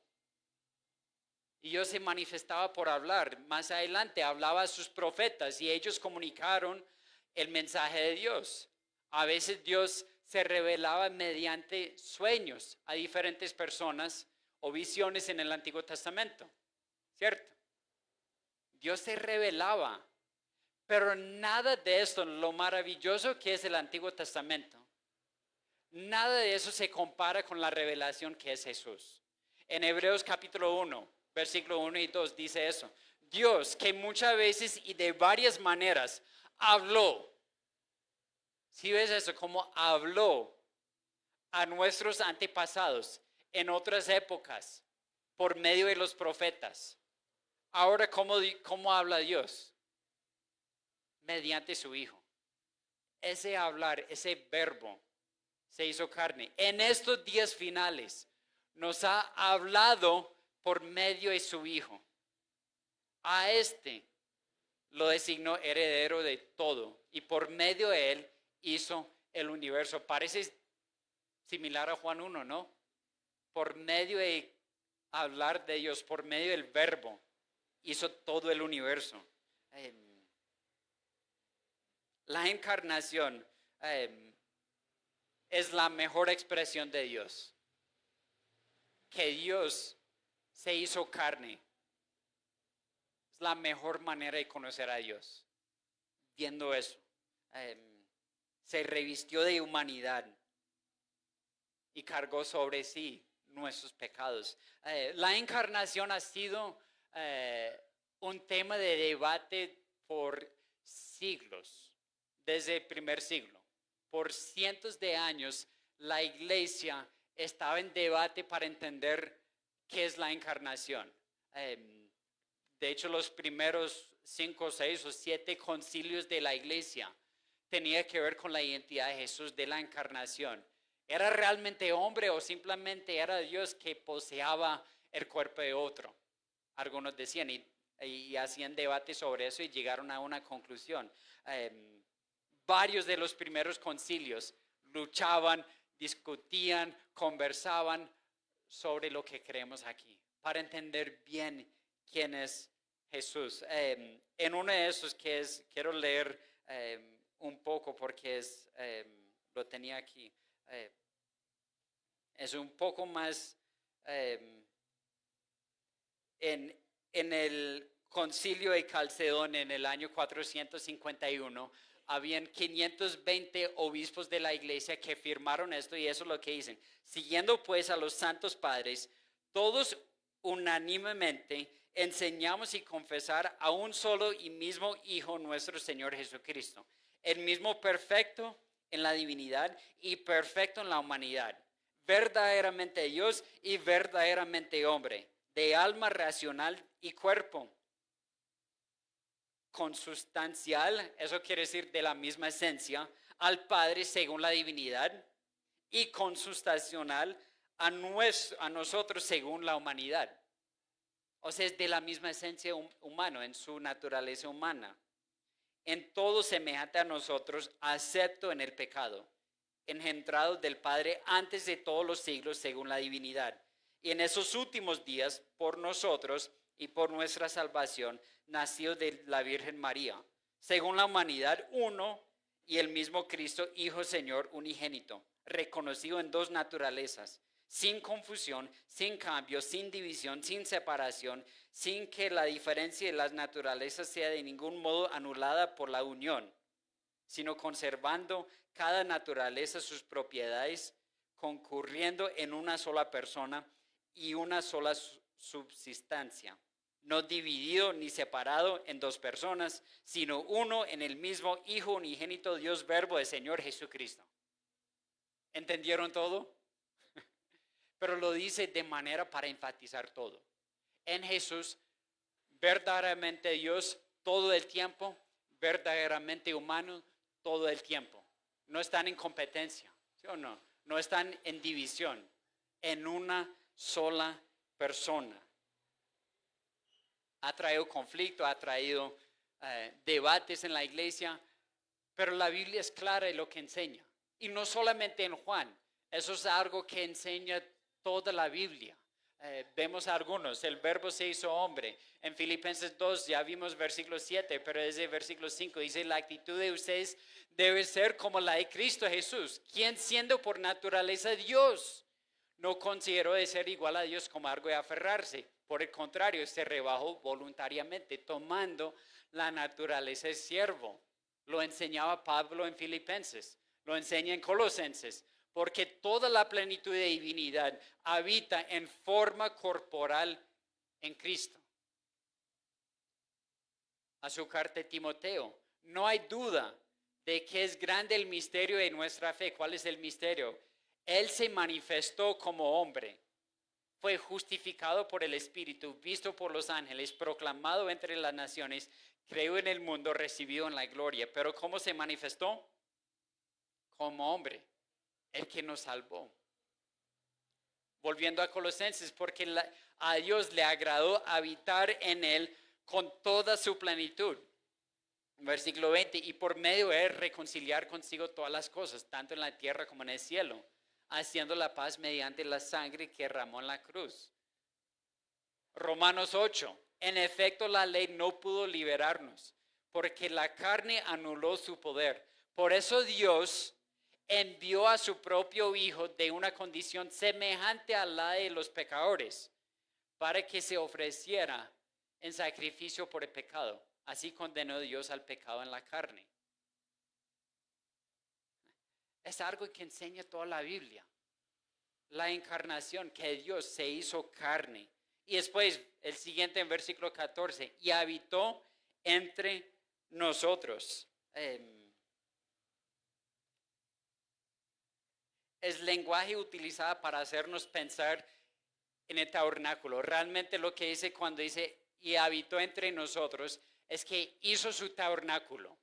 Y Dios se manifestaba por hablar. Más adelante hablaba a sus profetas y ellos comunicaron el mensaje de Dios. A veces Dios se revelaba mediante sueños a diferentes personas o visiones en el Antiguo Testamento. ¿Cierto? Dios se revelaba. Pero nada de esto, lo maravilloso que es el Antiguo Testamento, nada de eso se compara con la revelación que es Jesús. En Hebreos capítulo 1, versículo 1 y 2 dice eso. Dios, que muchas veces y de varias maneras habló. ¿Sí ves eso? Como habló a nuestros antepasados en otras épocas por medio de los profetas. Ahora, ¿cómo habla Dios? Mediante su Hijo. Ese hablar, ese verbo se hizo carne. En estos días finales nos ha hablado por medio de su Hijo. A este lo designó heredero de todo y por medio de él hizo el universo. Parece similar a Juan 1, ¿no? Por medio de hablar de Dios, por medio del verbo, hizo todo el universo. La encarnación es la mejor expresión de Dios. Que Dios se hizo carne. Es la mejor manera de conocer a Dios. Viendo eso. Se revistió de humanidad y cargó sobre sí nuestros pecados. La encarnación ha sido un tema de debate por siglos, desde el primer siglo. Por cientos de años, la iglesia estaba en debate para entender qué es la encarnación. De hecho, los primeros 5, 6 o 7 concilios de la iglesia tenía que ver con la identidad de Jesús, de la encarnación. ¿Era realmente hombre o simplemente era Dios que poseaba el cuerpo de otro? Algunos decían y hacían debate sobre eso y llegaron a una conclusión. Varios de los primeros concilios luchaban, discutían, conversaban sobre lo que creemos aquí, para entender bien quién es Jesús. En uno de esos quiero leer un poco porque lo tenía aquí. Es un poco más en el concilio de Calcedón en el año 451. Habían 520 obispos de la iglesia que firmaron esto y eso es lo que dicen. Siguiendo pues a los santos padres, todos unánimemente enseñamos y confesar a un solo y mismo Hijo, nuestro Señor Jesucristo, el mismo perfecto en la divinidad y perfecto en la humanidad, verdaderamente Dios y verdaderamente hombre, de alma racional y cuerpo, consustancial, eso quiere decir de la misma esencia, al Padre según la divinidad y consustancial a nosotros según la humanidad. O sea, es de la misma esencia humana, en su naturaleza humana. En todo semejante a nosotros, acepto en el pecado, engendrado del Padre antes de todos los siglos según la divinidad. Y en esos últimos días, por nosotros y por nuestra salvación, nacido de la Virgen María, según la humanidad, uno y el mismo Cristo, Hijo Señor unigénito, reconocido en dos naturalezas, sin confusión, sin cambio, sin división, sin separación, sin que la diferencia de las naturalezas sea de ningún modo anulada por la unión, sino conservando cada naturaleza sus propiedades, concurriendo en una sola persona y una sola subsistencia, no dividido ni separado en dos personas, sino uno en el mismo Hijo unigénito, Dios Verbo del Señor Jesucristo. ¿Entendieron todo? Pero lo dice de manera para enfatizar todo. En Jesús, verdaderamente Dios todo el tiempo, verdaderamente humano todo el tiempo. No están en competencia, ¿sí o no? No están en división, en una sola persona. Ha traído conflicto, ha traído debates en la iglesia, pero la Biblia es clara en lo que enseña. Y no solamente en Juan, eso es algo que enseña toda la Biblia. Vemos algunos, el verbo se hizo hombre. En Filipenses 2 ya vimos versículo 7, pero desde versículo 5 dice: la actitud de ustedes debe ser como la de Cristo Jesús, quien siendo por naturaleza Dios, no consideró de ser igual a Dios como algo de aferrarse. Por el contrario, se rebajó voluntariamente, tomando la naturaleza de siervo. Lo enseñaba Pablo en Filipenses, lo enseña en Colosenses. Porque toda la plenitud de divinidad habita en forma corporal en Cristo. A su carta Timoteo, no hay duda de que es grande el misterio de nuestra fe. ¿Cuál es el misterio? Él se manifestó como hombre, fue justificado por el Espíritu, visto por los ángeles, proclamado entre las naciones, creó en el mundo, recibido en la gloria. Pero ¿cómo se manifestó? Como hombre, el que nos salvó. Volviendo a Colosenses, porque a Dios le agradó habitar en él con toda su plenitud. Versículo 20, y por medio de él reconciliar consigo todas las cosas, tanto en la tierra como en el cielo, haciendo la paz mediante la sangre que derramó en la cruz. Romanos 8, en efecto la ley no pudo liberarnos, porque la carne anuló su poder. Por eso Dios envió a su propio Hijo de una condición semejante a la de los pecadores, para que se ofreciera en sacrificio por el pecado. Así condenó Dios al pecado en la carne. Es algo que enseña toda la Biblia. La encarnación, que Dios se hizo carne. Y después, el siguiente en versículo 14, y habitó entre nosotros. Es lenguaje utilizado para hacernos pensar en el tabernáculo. Realmente lo que dice cuando dice, y habitó entre nosotros, es que hizo su tabernáculo.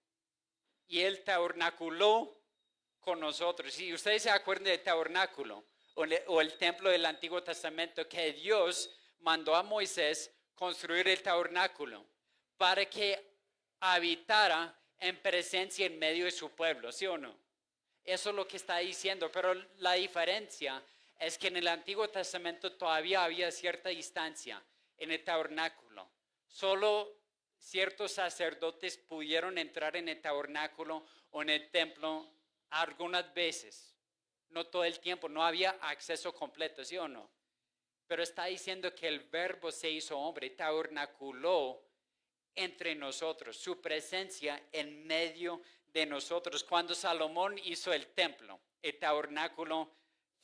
Y él tabernaculó con nosotros. Si ustedes se acuerdan del tabernáculo o el templo del Antiguo Testamento, que Dios mandó a Moisés construir el tabernáculo para que habitara en presencia en medio de su pueblo, ¿sí o no? Eso es lo que está diciendo, pero la diferencia es que en el Antiguo Testamento todavía había cierta distancia en el tabernáculo. Solo ciertos sacerdotes pudieron entrar en el tabernáculo o en el templo algunas veces, no todo el tiempo, no había acceso completo, ¿sí o no? Pero está diciendo que el Verbo se hizo hombre, tabernaculó entre nosotros, su presencia en medio de nosotros. Cuando Salomón hizo el templo, el tabernáculo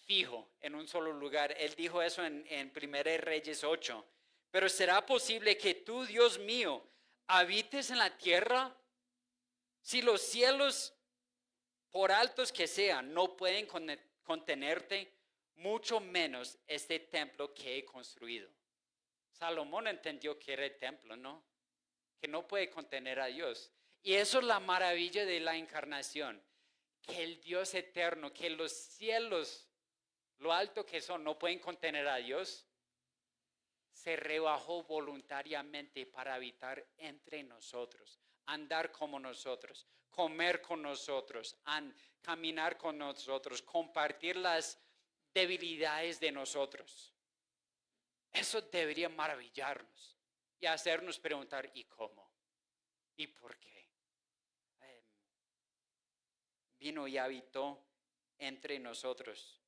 fijo en un solo lugar, él dijo eso en 1 Reyes 8. Pero ¿será posible que tú, Dios mío, habites en la tierra? Si los cielos, por altos que sean, no pueden contenerte, mucho menos este templo que he construido. Salomón entendió que era el templo, ¿no? Que no puede contener a Dios. Y eso es la maravilla de la encarnación, que el Dios eterno, que los cielos, lo alto que son, no pueden contener a Dios, se rebajó voluntariamente para habitar entre nosotros, andar como nosotros, comer con nosotros, caminar con nosotros, compartir las debilidades de nosotros. Eso debería maravillarnos y hacernos preguntar, ¿y cómo? ¿Y por qué? Vino y habitó entre nosotros.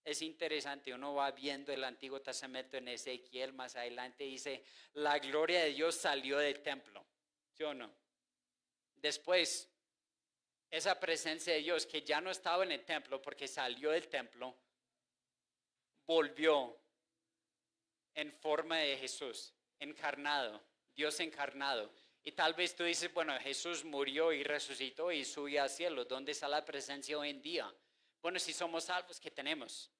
Es interesante, uno va viendo el Antiguo Testamento en Ezequiel, más adelante dice, la gloria de Dios salió del templo, ¿sí o no? Después, esa presencia de Dios que ya no estaba en el templo porque salió del templo, volvió en forma de Jesús, encarnado, Dios encarnado. Y tal vez tú dices, bueno, Jesús murió y resucitó y subió al cielo. ¿Dónde está la presencia hoy en día? Bueno, si somos salvos, ¿qué tenemos?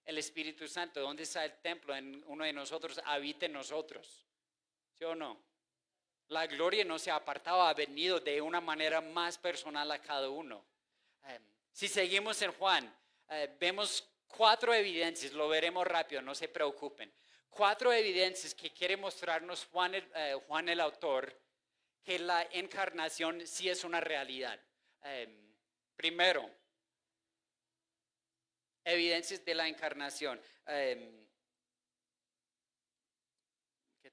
El Espíritu Santo. ¿Dónde está el templo? En uno de nosotros, habita en nosotros. ¿Sí o no? La gloria no se ha apartado, ha venido de una manera más personal a cada uno. Si seguimos en Juan, vemos 4 evidencias, lo veremos rápido, no se preocupen. 4 evidencias que quiere mostrarnos Juan el autor, que la encarnación sí es una realidad. Primero, evidencias de la encarnación. ¿Qué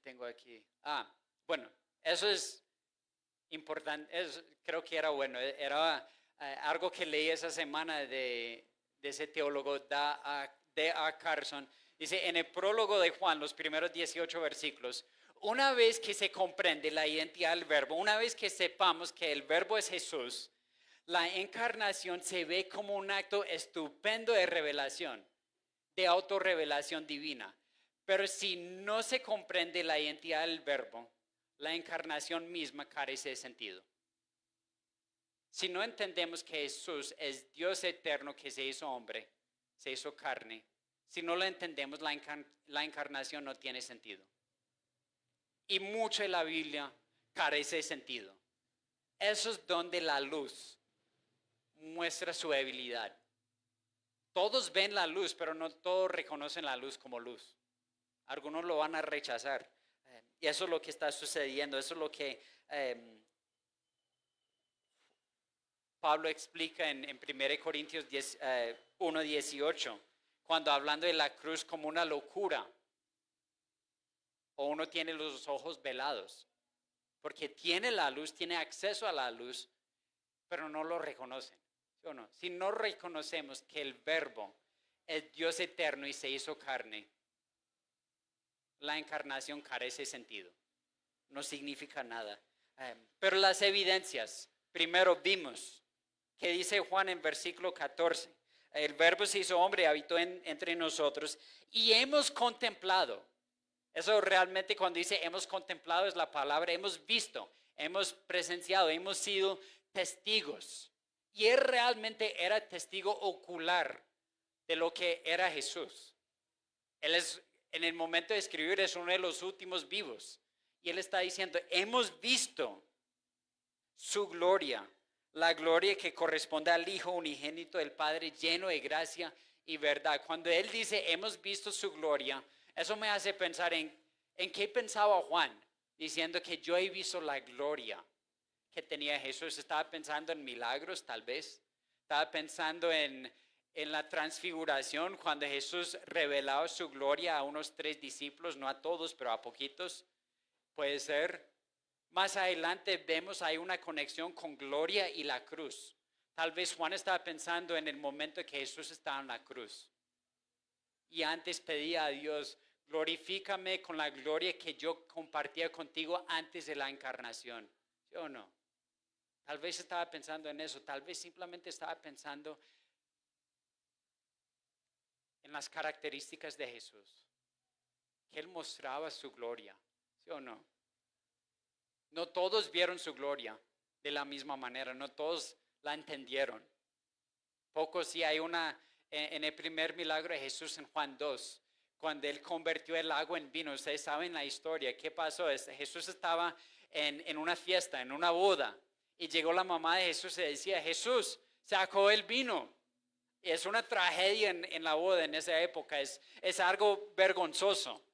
tengo aquí? Bueno, eso es importante, creo que era bueno, era algo que leí esa semana de ese teólogo D.A. Carson. Dice, en el prólogo de Juan, los primeros 18 versículos, una vez que se comprende la identidad del Verbo, una vez que sepamos que el Verbo es Jesús, la encarnación se ve como un acto estupendo de revelación, de autorrevelación divina. Pero si no se comprende la identidad del Verbo, la encarnación misma carece de sentido. Si no entendemos que Jesús es Dios eterno que se hizo hombre, se hizo carne, Si no lo entendemos, la encarnación no tiene sentido. Y mucho de la Biblia carece de sentido. Eso es donde la luz muestra su debilidad. Todos ven la luz, pero no todos reconocen la luz como luz. Algunos lo van a rechazar. Y eso es lo que está sucediendo. Eso es lo que Pablo explica en 1 Corintios 1:18, cuando hablando de la cruz como una locura, o uno tiene los ojos velados, porque tiene la luz, tiene acceso a la luz, pero no lo reconocen, ¿sí o no? Si no reconocemos que el Verbo es Dios eterno y se hizo carne, la encarnación carece de sentido, no significa nada. Pero las evidencias, primero vimos, que dice Juan en versículo 14, el Verbo se hizo hombre y habitó entre nosotros y hemos contemplado. Eso realmente cuando dice hemos contemplado es la palabra, hemos visto, hemos presenciado, hemos sido testigos. Y él realmente era testigo ocular de lo que era Jesús. Él es, en el momento de escribir, es uno de los últimos vivos. Y él está diciendo, hemos visto su gloria, la gloria que corresponde al Hijo unigénito del Padre, lleno de gracia y verdad. Cuando él dice, hemos visto su gloria, eso me hace pensar en qué pensaba Juan, diciendo que yo he visto la gloria que tenía Jesús. Estaba pensando en milagros, tal vez. Estaba pensando en la transfiguración, cuando Jesús revelaba su gloria a unos 3 discípulos, no a todos, pero a poquitos. Puede ser. Más adelante vemos hay una conexión con gloria y la cruz. Tal vez Juan estaba pensando en el momento que Jesús estaba en la cruz. Y antes pedía a Dios, glorifícame con la gloria que yo compartía contigo antes de la encarnación. ¿Sí o no? Tal vez estaba pensando en eso. Tal vez simplemente estaba pensando en las características de Jesús. Que Él mostraba su gloria. ¿Sí o no? No todos vieron su gloria de la misma manera. No todos la entendieron. Pocos sí. Hay una en el primer milagro de Jesús en Juan 2. Cuando Él convirtió el agua en vino. Ustedes saben la historia. ¿Qué pasó? Jesús estaba en una fiesta, en una boda. Y llegó la mamá de Jesús y decía, Jesús, se acabó el vino. Y es una tragedia en la boda en esa época. Es algo vergonzoso.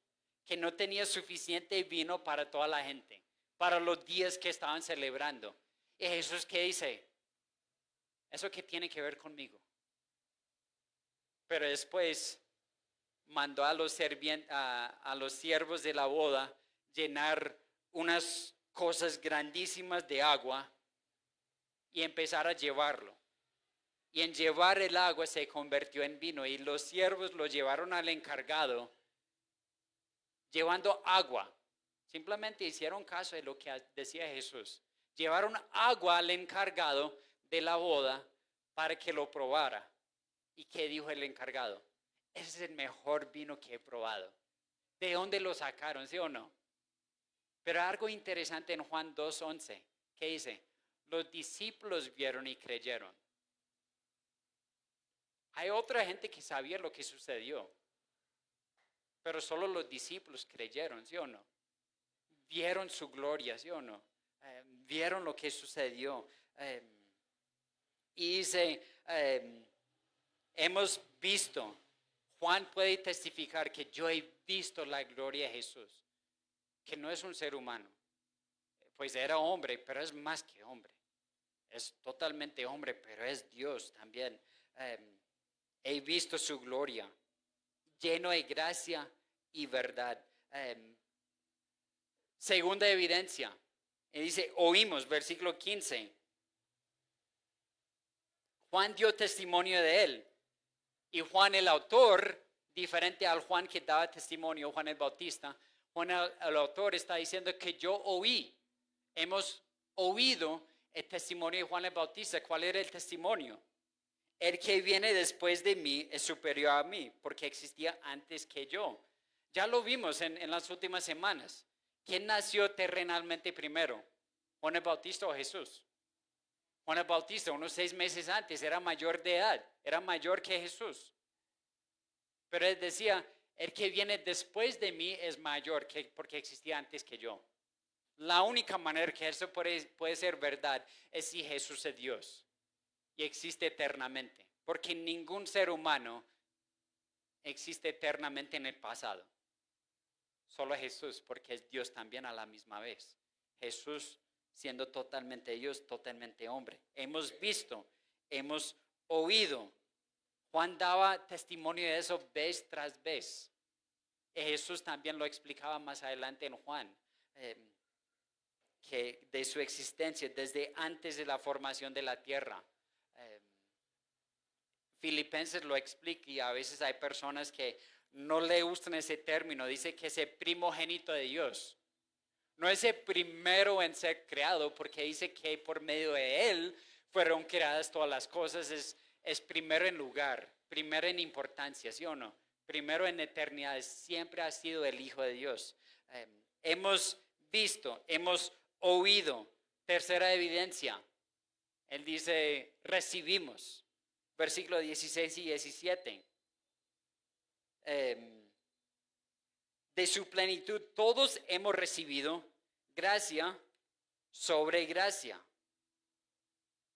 Que no tenía suficiente vino para toda la gente. Para los días que estaban celebrando. Y Jesús, ¿qué dice? ¿Eso qué tiene que ver conmigo? Pero después mandó a los siervos de la boda llenar unas cosas grandísimas de agua y empezar a llevarlo. Y en llevar el agua se convirtió en vino y los siervos lo llevaron al encargado llevando agua. Simplemente hicieron caso de lo que decía Jesús. Llevaron agua al encargado de la boda para que lo probara. ¿Y qué dijo el encargado? Ese es el mejor vino que he probado. ¿De dónde lo sacaron? ¿Sí o no? Pero algo interesante en Juan 2:11. ¿Qué dice? Los discípulos vieron y creyeron. Hay otra gente que sabía lo que sucedió. Pero solo los discípulos creyeron, ¿sí o no? Vieron su gloria, ¿sí o no? Vieron lo que sucedió. Y dice, hemos visto, Juan puede testificar que yo he visto la gloria de Jesús, que no es un ser humano, pues era hombre, pero es más que hombre, es totalmente hombre, pero es Dios también. He visto su gloria, lleno de gracia y verdad. Segunda evidencia, y dice, oímos, versículo 15. Juan dio testimonio de él. Y Juan el autor, diferente al Juan que daba testimonio, Juan el Bautista, Juan el autor está diciendo que yo oí. Hemos oído el testimonio de Juan el Bautista. ¿Cuál era el testimonio? El que viene después de mí es superior a mí, porque existía antes que yo. Ya lo vimos en las últimas semanas. ¿Quién nació terrenalmente primero? ¿Juan el Bautista o Jesús? Juan el Bautista, unos 6 meses antes, era mayor de edad, era mayor que Jesús. Pero él decía, el que viene después de mí es mayor porque existía antes que yo. La única manera que eso puede ser verdad es si Jesús es Dios y existe eternamente. Porque ningún ser humano existe eternamente en el pasado. Solo Jesús, porque es Dios también a la misma vez. Jesús siendo totalmente Dios, totalmente hombre. Hemos visto, hemos oído. Juan daba testimonio de eso vez tras vez. Jesús también lo explicaba más adelante en Juan, que de su existencia desde antes de la formación de la tierra. Filipenses lo explica y a veces hay personas que no le gustan ese término. Dice que es el primogénito de Dios. No es el primero en ser creado, porque dice que por medio de él fueron creadas todas las cosas. Es primero en lugar, primero en importancia, ¿sí o no? Primero en eternidad, siempre ha sido el Hijo de Dios. Hemos visto, hemos oído. Tercera evidencia, él dice, recibimos. Versículos 16 y 17. De su plenitud todos hemos recibido gracia sobre gracia.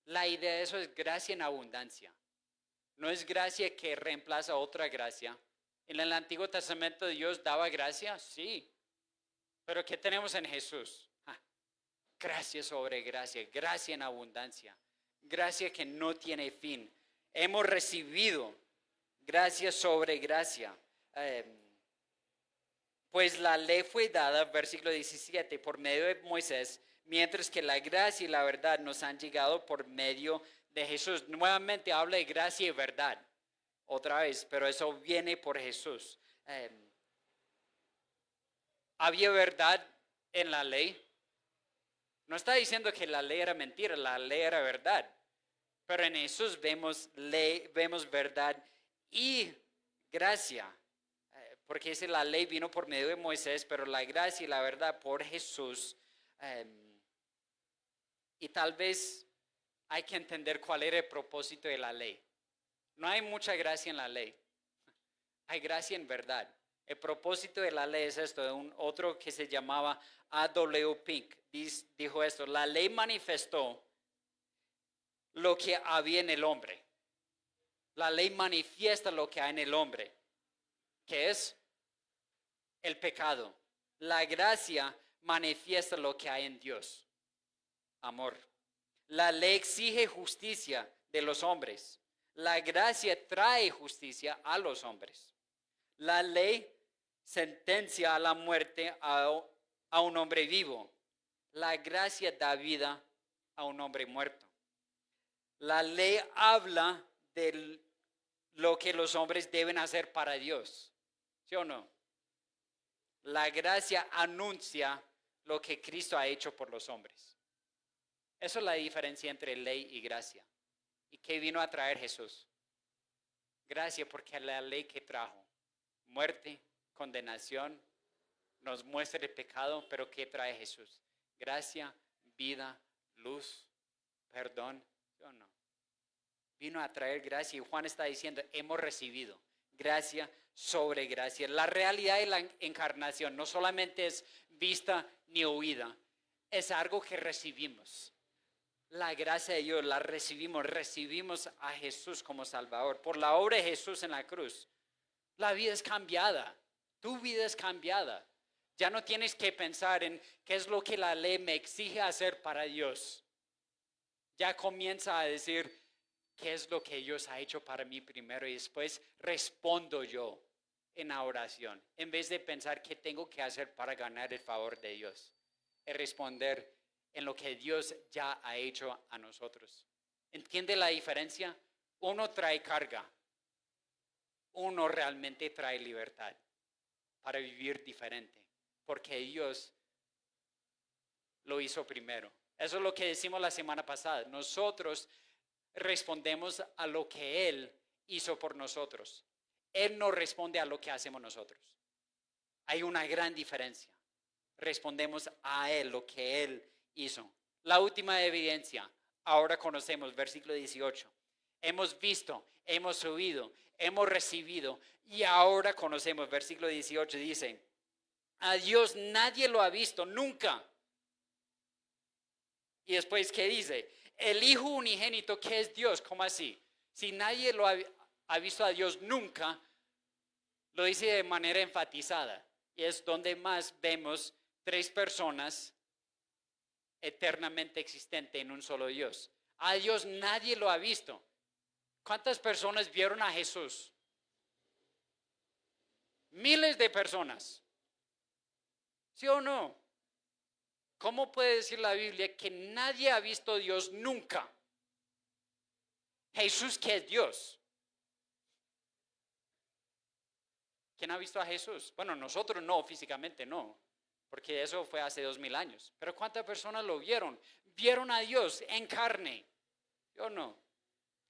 La idea de eso es gracia en abundancia. No es gracia que reemplaza otra gracia. En el Antiguo Testamento Dios daba gracia, sí. Pero ¿qué tenemos en Jesús? Gracia sobre gracia, gracia en abundancia. Gracia que no tiene fin. Hemos recibido gracia sobre gracia. Pues la ley fue dada, versículo 17, por medio de Moisés, mientras que la gracia y la verdad nos han llegado por medio de Jesús. Nuevamente habla de gracia y verdad, otra vez, pero eso viene por Jesús. ¿Había verdad en la ley? No está diciendo que la ley era mentira, la ley era verdad. Pero en Jesús vemos ley, vemos verdad y gracia. Porque dice la ley vino por medio de Moisés, pero la gracia y la verdad por Jesús. Y tal vez hay que entender cuál era el propósito de la ley. No hay mucha gracia en la ley. Hay gracia en verdad. El propósito de la ley es esto. Otro que se llamaba A.W. Pink dijo esto. La ley manifestó lo que había en el hombre. La ley manifiesta lo que hay en el hombre, que es el pecado. La gracia manifiesta lo que hay en Dios. Amor. La ley exige justicia de los hombres. La gracia trae justicia a los hombres. La ley sentencia a la muerte a un hombre vivo. La gracia da vida a un hombre muerto. La ley habla de lo que los hombres deben hacer para Dios. ¿Sí o no? La gracia anuncia lo que Cristo ha hecho por los hombres. Esa es la diferencia entre ley y gracia. ¿Y qué vino a traer Jesús? Gracia, porque la ley que trajo, muerte, condenación, nos muestra el pecado, pero ¿qué trae Jesús? Gracia, vida, luz, perdón, ¿sí o no? Vino a traer gracia y Juan está diciendo, hemos recibido gracia sobre gracia. La realidad de la encarnación no solamente es vista ni oída, es algo que recibimos. La gracia de Dios la recibimos a Jesús como Salvador. Por la obra de Jesús en la cruz, la vida es cambiada, tu vida es cambiada. Ya no tienes que pensar en qué es lo que la ley me exige hacer para Dios. Ya comienza a decir, ¿qué es lo que Dios ha hecho para mí primero? Y después respondo yo en la oración. En vez de pensar qué tengo que hacer para ganar el favor de Dios. Es responder en lo que Dios ya ha hecho a nosotros. ¿Entiende la diferencia? Uno trae carga. Uno realmente trae libertad para vivir diferente. Porque Dios lo hizo primero. Eso es lo que decimos la semana pasada. Nosotros respondemos a lo que Él hizo por nosotros. Él no responde a lo que hacemos nosotros. Hay una gran diferencia. Respondemos a Él, lo que Él hizo. La última evidencia, ahora conocemos, versículo 18. hemos visto, hemos oído, hemos recibido y ahora conocemos. Versículo 18 dice, a Dios nadie lo ha visto nunca. Y después, ¿qué dice? El Hijo unigénito, ¿qué es Dios? ¿Cómo así? Si nadie lo ha visto a Dios nunca, lo dice de manera enfatizada. Y es donde más vemos tres personas eternamente existentes en un solo Dios. A Dios nadie lo ha visto. ¿Cuántas personas vieron a Jesús? Miles de personas. ¿Sí o no? ¿Cómo puede decir la Biblia que nadie ha visto a Dios nunca? Jesús, que es Dios. ¿Quién ha visto a Jesús? Bueno, nosotros no, físicamente no, porque eso fue hace 2000 años. Pero ¿cuántas personas lo vieron? Vieron a Dios en carne. Yo no.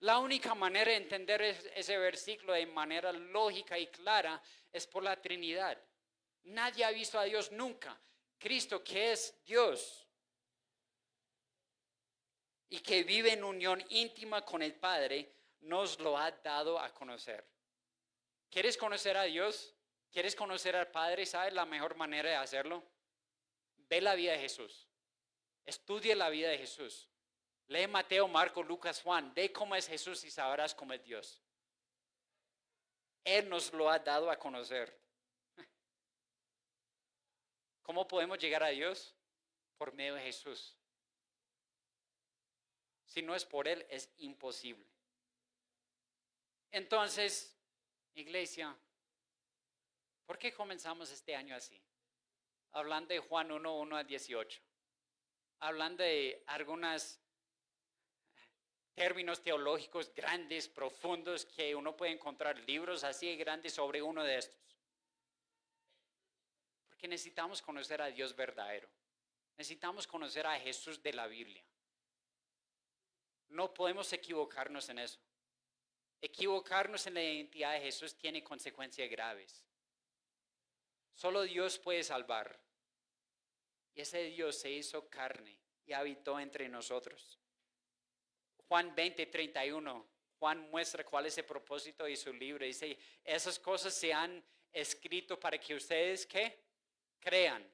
La única manera de entender ese versículo de manera lógica y clara es por la Trinidad. Nadie ha visto a Dios nunca. Cristo, que es Dios y que vive en unión íntima con el Padre, nos lo ha dado a conocer. ¿Quieres conocer a Dios? ¿Quieres conocer al Padre? ¿Sabes la mejor manera de hacerlo? Ve la vida de Jesús. Estudia la vida de Jesús. Lee Mateo, Marcos, Lucas, Juan. Ve cómo es Jesús y sabrás cómo es Dios. Él nos lo ha dado a conocer. ¿Cómo podemos llegar a Dios? Por medio de Jesús. Si no es por Él, es imposible. Entonces, iglesia, ¿por qué comenzamos este año así? Hablando de Juan 1, 1 a 18. Hablando de algunos términos teológicos grandes, profundos, que uno puede encontrar libros así de grandes sobre uno de estos. Porque necesitamos conocer a Dios verdadero. Necesitamos conocer a Jesús de la Biblia. No podemos equivocarnos en eso. Equivocarnos en la identidad de Jesús tiene consecuencias graves. Solo Dios puede salvar. Y ese Dios se hizo carne y habitó entre nosotros. Juan 20, 31. Juan muestra cuál es el propósito de su libro. Dice, esas cosas se han escrito para que ustedes, ¿qué? Crean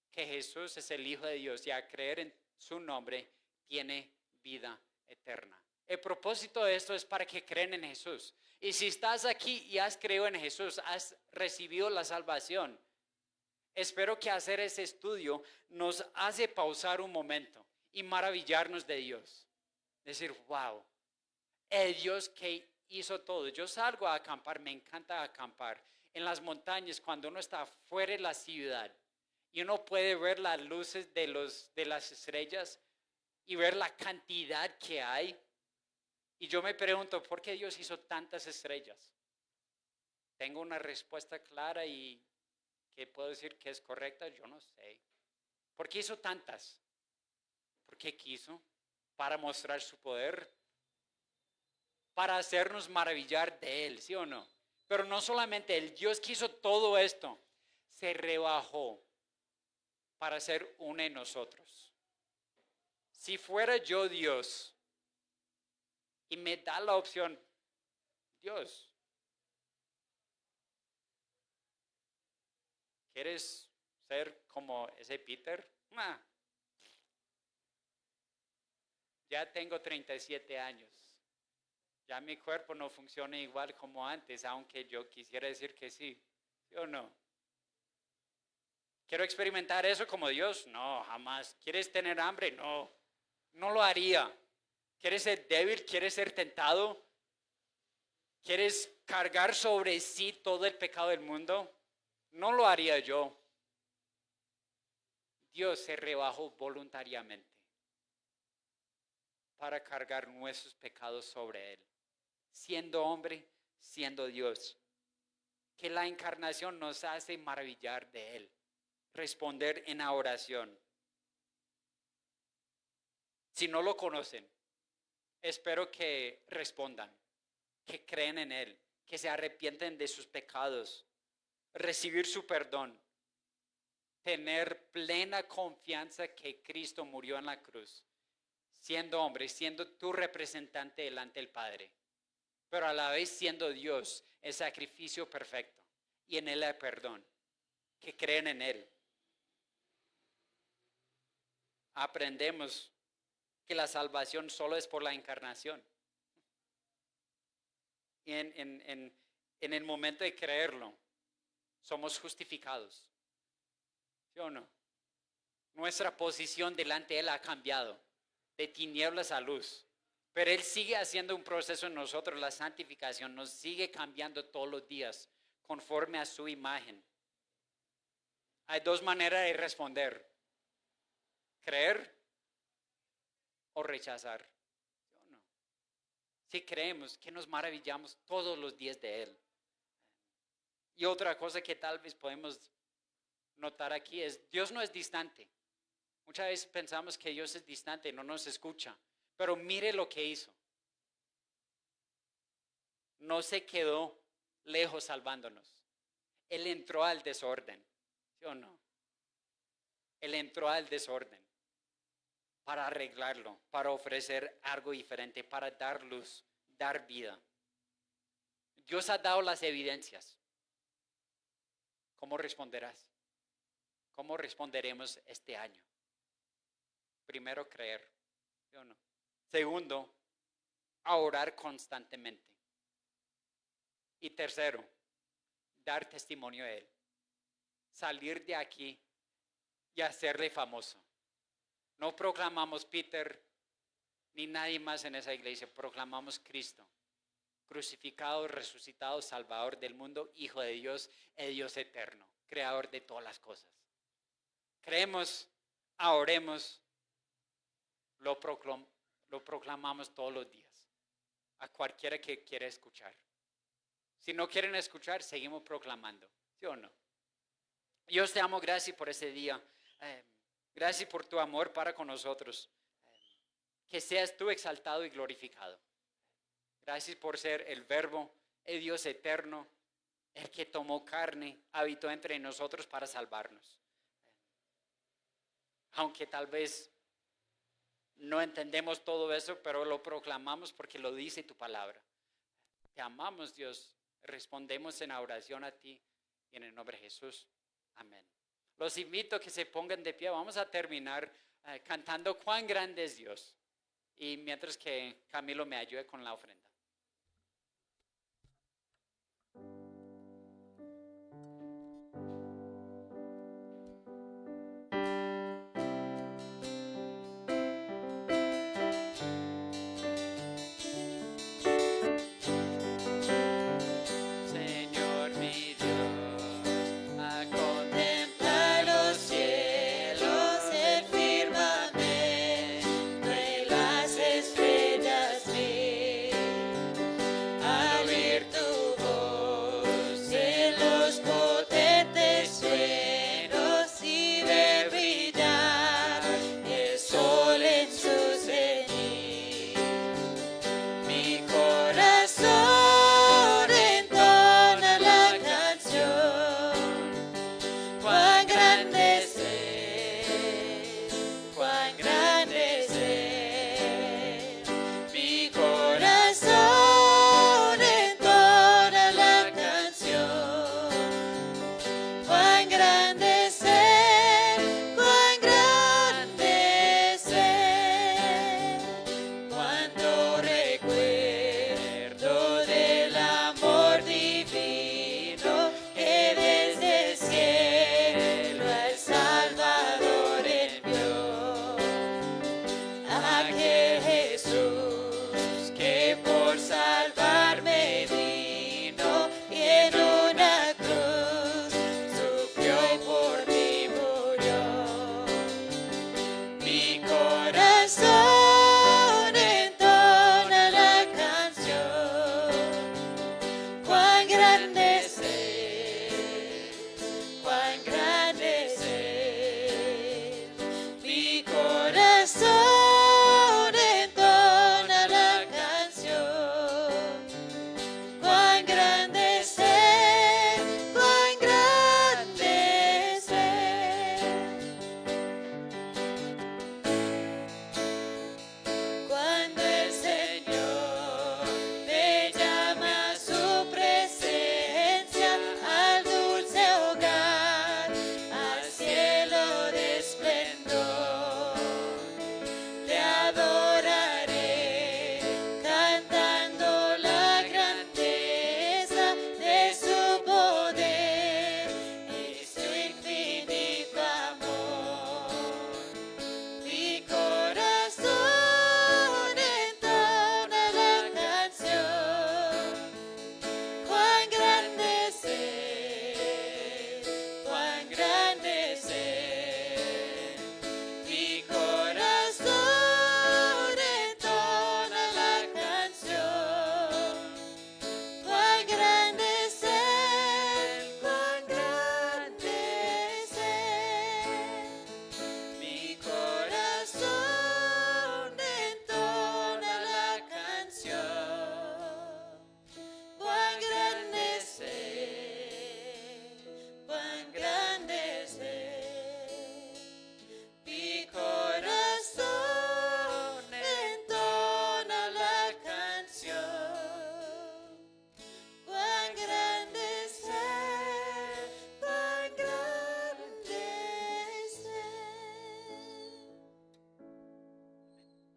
que Jesús es el Hijo de Dios y a creer en su nombre tiene vida eterna. El propósito de esto es para que creen en Jesús. Y si estás aquí y has creído en Jesús, has recibido la salvación. Espero que hacer ese estudio nos hace pausar un momento y maravillarnos de Dios. Decir, wow, el Dios que hizo todo. Yo salgo a acampar, me encanta acampar. En las montañas, cuando uno está fuera de la ciudad y uno puede ver las luces de las estrellas y ver la cantidad que hay. Y yo me pregunto, ¿por qué Dios hizo tantas estrellas? Tengo una respuesta clara y que puedo decir que es correcta, yo no sé. ¿Por qué hizo tantas? ¿Por qué quiso? Para mostrar su poder, para hacernos maravillar de Él, ¿sí o no? Pero no solamente el Dios que hizo todo esto, se rebajó para ser uno de nosotros. Si fuera yo Dios y me da la opción, Dios, ¿quieres ser como ese Peter? Ya tengo 37 años. Ya mi cuerpo no funciona igual como antes, aunque yo quisiera decir que sí. ¿Sí o no? ¿Quiero experimentar eso como Dios? No, jamás. ¿Quieres tener hambre? No, no lo haría. ¿Quieres ser débil? ¿Quieres ser tentado? ¿Quieres cargar sobre sí todo el pecado del mundo? No lo haría yo. Dios se rebajó voluntariamente para cargar nuestros pecados sobre Él. Siendo hombre, siendo Dios. Que la encarnación nos hace maravillar de Él. Responder en la oración. Si no lo conocen, espero que respondan, que creen en Él, que se arrepienten de sus pecados, recibir su perdón, tener plena confianza que Cristo murió en la cruz, siendo hombre, siendo tu representante delante del Padre, pero a la vez siendo Dios, el sacrificio perfecto, y en Él hay perdón, que creen en Él. Aprendemos que la salvación solo es por la encarnación. Y en el momento de creerlo, somos justificados. ¿Sí o no? Nuestra posición delante de Él ha cambiado, de tinieblas a luz. Pero Él sigue haciendo un proceso en nosotros, la santificación nos sigue cambiando todos los días, conforme a su imagen. Hay dos maneras de responder: creer o rechazar. ¿Sí o no? Si creemos, que nos maravillamos todos los días de Él. Y otra cosa que tal vez podemos notar aquí es, Dios no es distante. Muchas veces pensamos que Dios es distante, no nos escucha. Pero mire lo que hizo. No se quedó lejos salvándonos. Él entró al desorden. ¿Sí o no? Él entró al desorden para arreglarlo, para ofrecer algo diferente, para dar luz, dar vida. Dios ha dado las evidencias. ¿Cómo responderás? ¿Cómo responderemos este año? Primero, creer. ¿Sí o no? Segundo, a orar constantemente. Y tercero, dar testimonio de Él. Salir de aquí y hacerle famoso. No proclamamos Peter ni nadie más en esa iglesia. Proclamamos Cristo, crucificado, resucitado, Salvador del mundo, Hijo de Dios, el Dios eterno, Creador de todas las cosas. Creemos, oremos, lo proclamamos todos los días, a cualquiera que quiera escuchar. Si no quieren escuchar, seguimos proclamando, ¿sí o no? Dios, te amo, gracias por este día. Gracias por tu amor para con nosotros. Que seas tú exaltado y glorificado. Gracias por ser el Verbo, el Dios eterno, el que tomó carne, habitó entre nosotros para salvarnos. Aunque tal vez no entendemos todo eso, pero lo proclamamos porque lo dice tu palabra. Te amamos, Dios. Respondemos en oración a ti y en el nombre de Jesús. Amén. Los invito a que se pongan de pie. Vamos a terminar cantando cuán grande es Dios. Y mientras que Camilo me ayude con la ofrenda. Señor mi Dios, a Contemplar los cielos, el firmamento y las estrellas vi.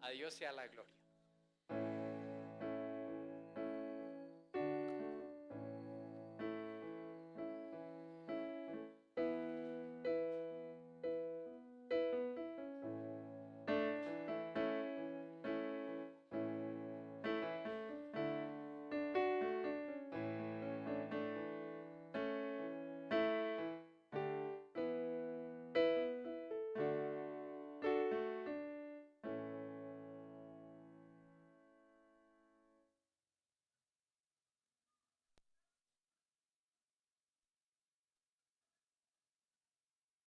A Dios sea la gloria.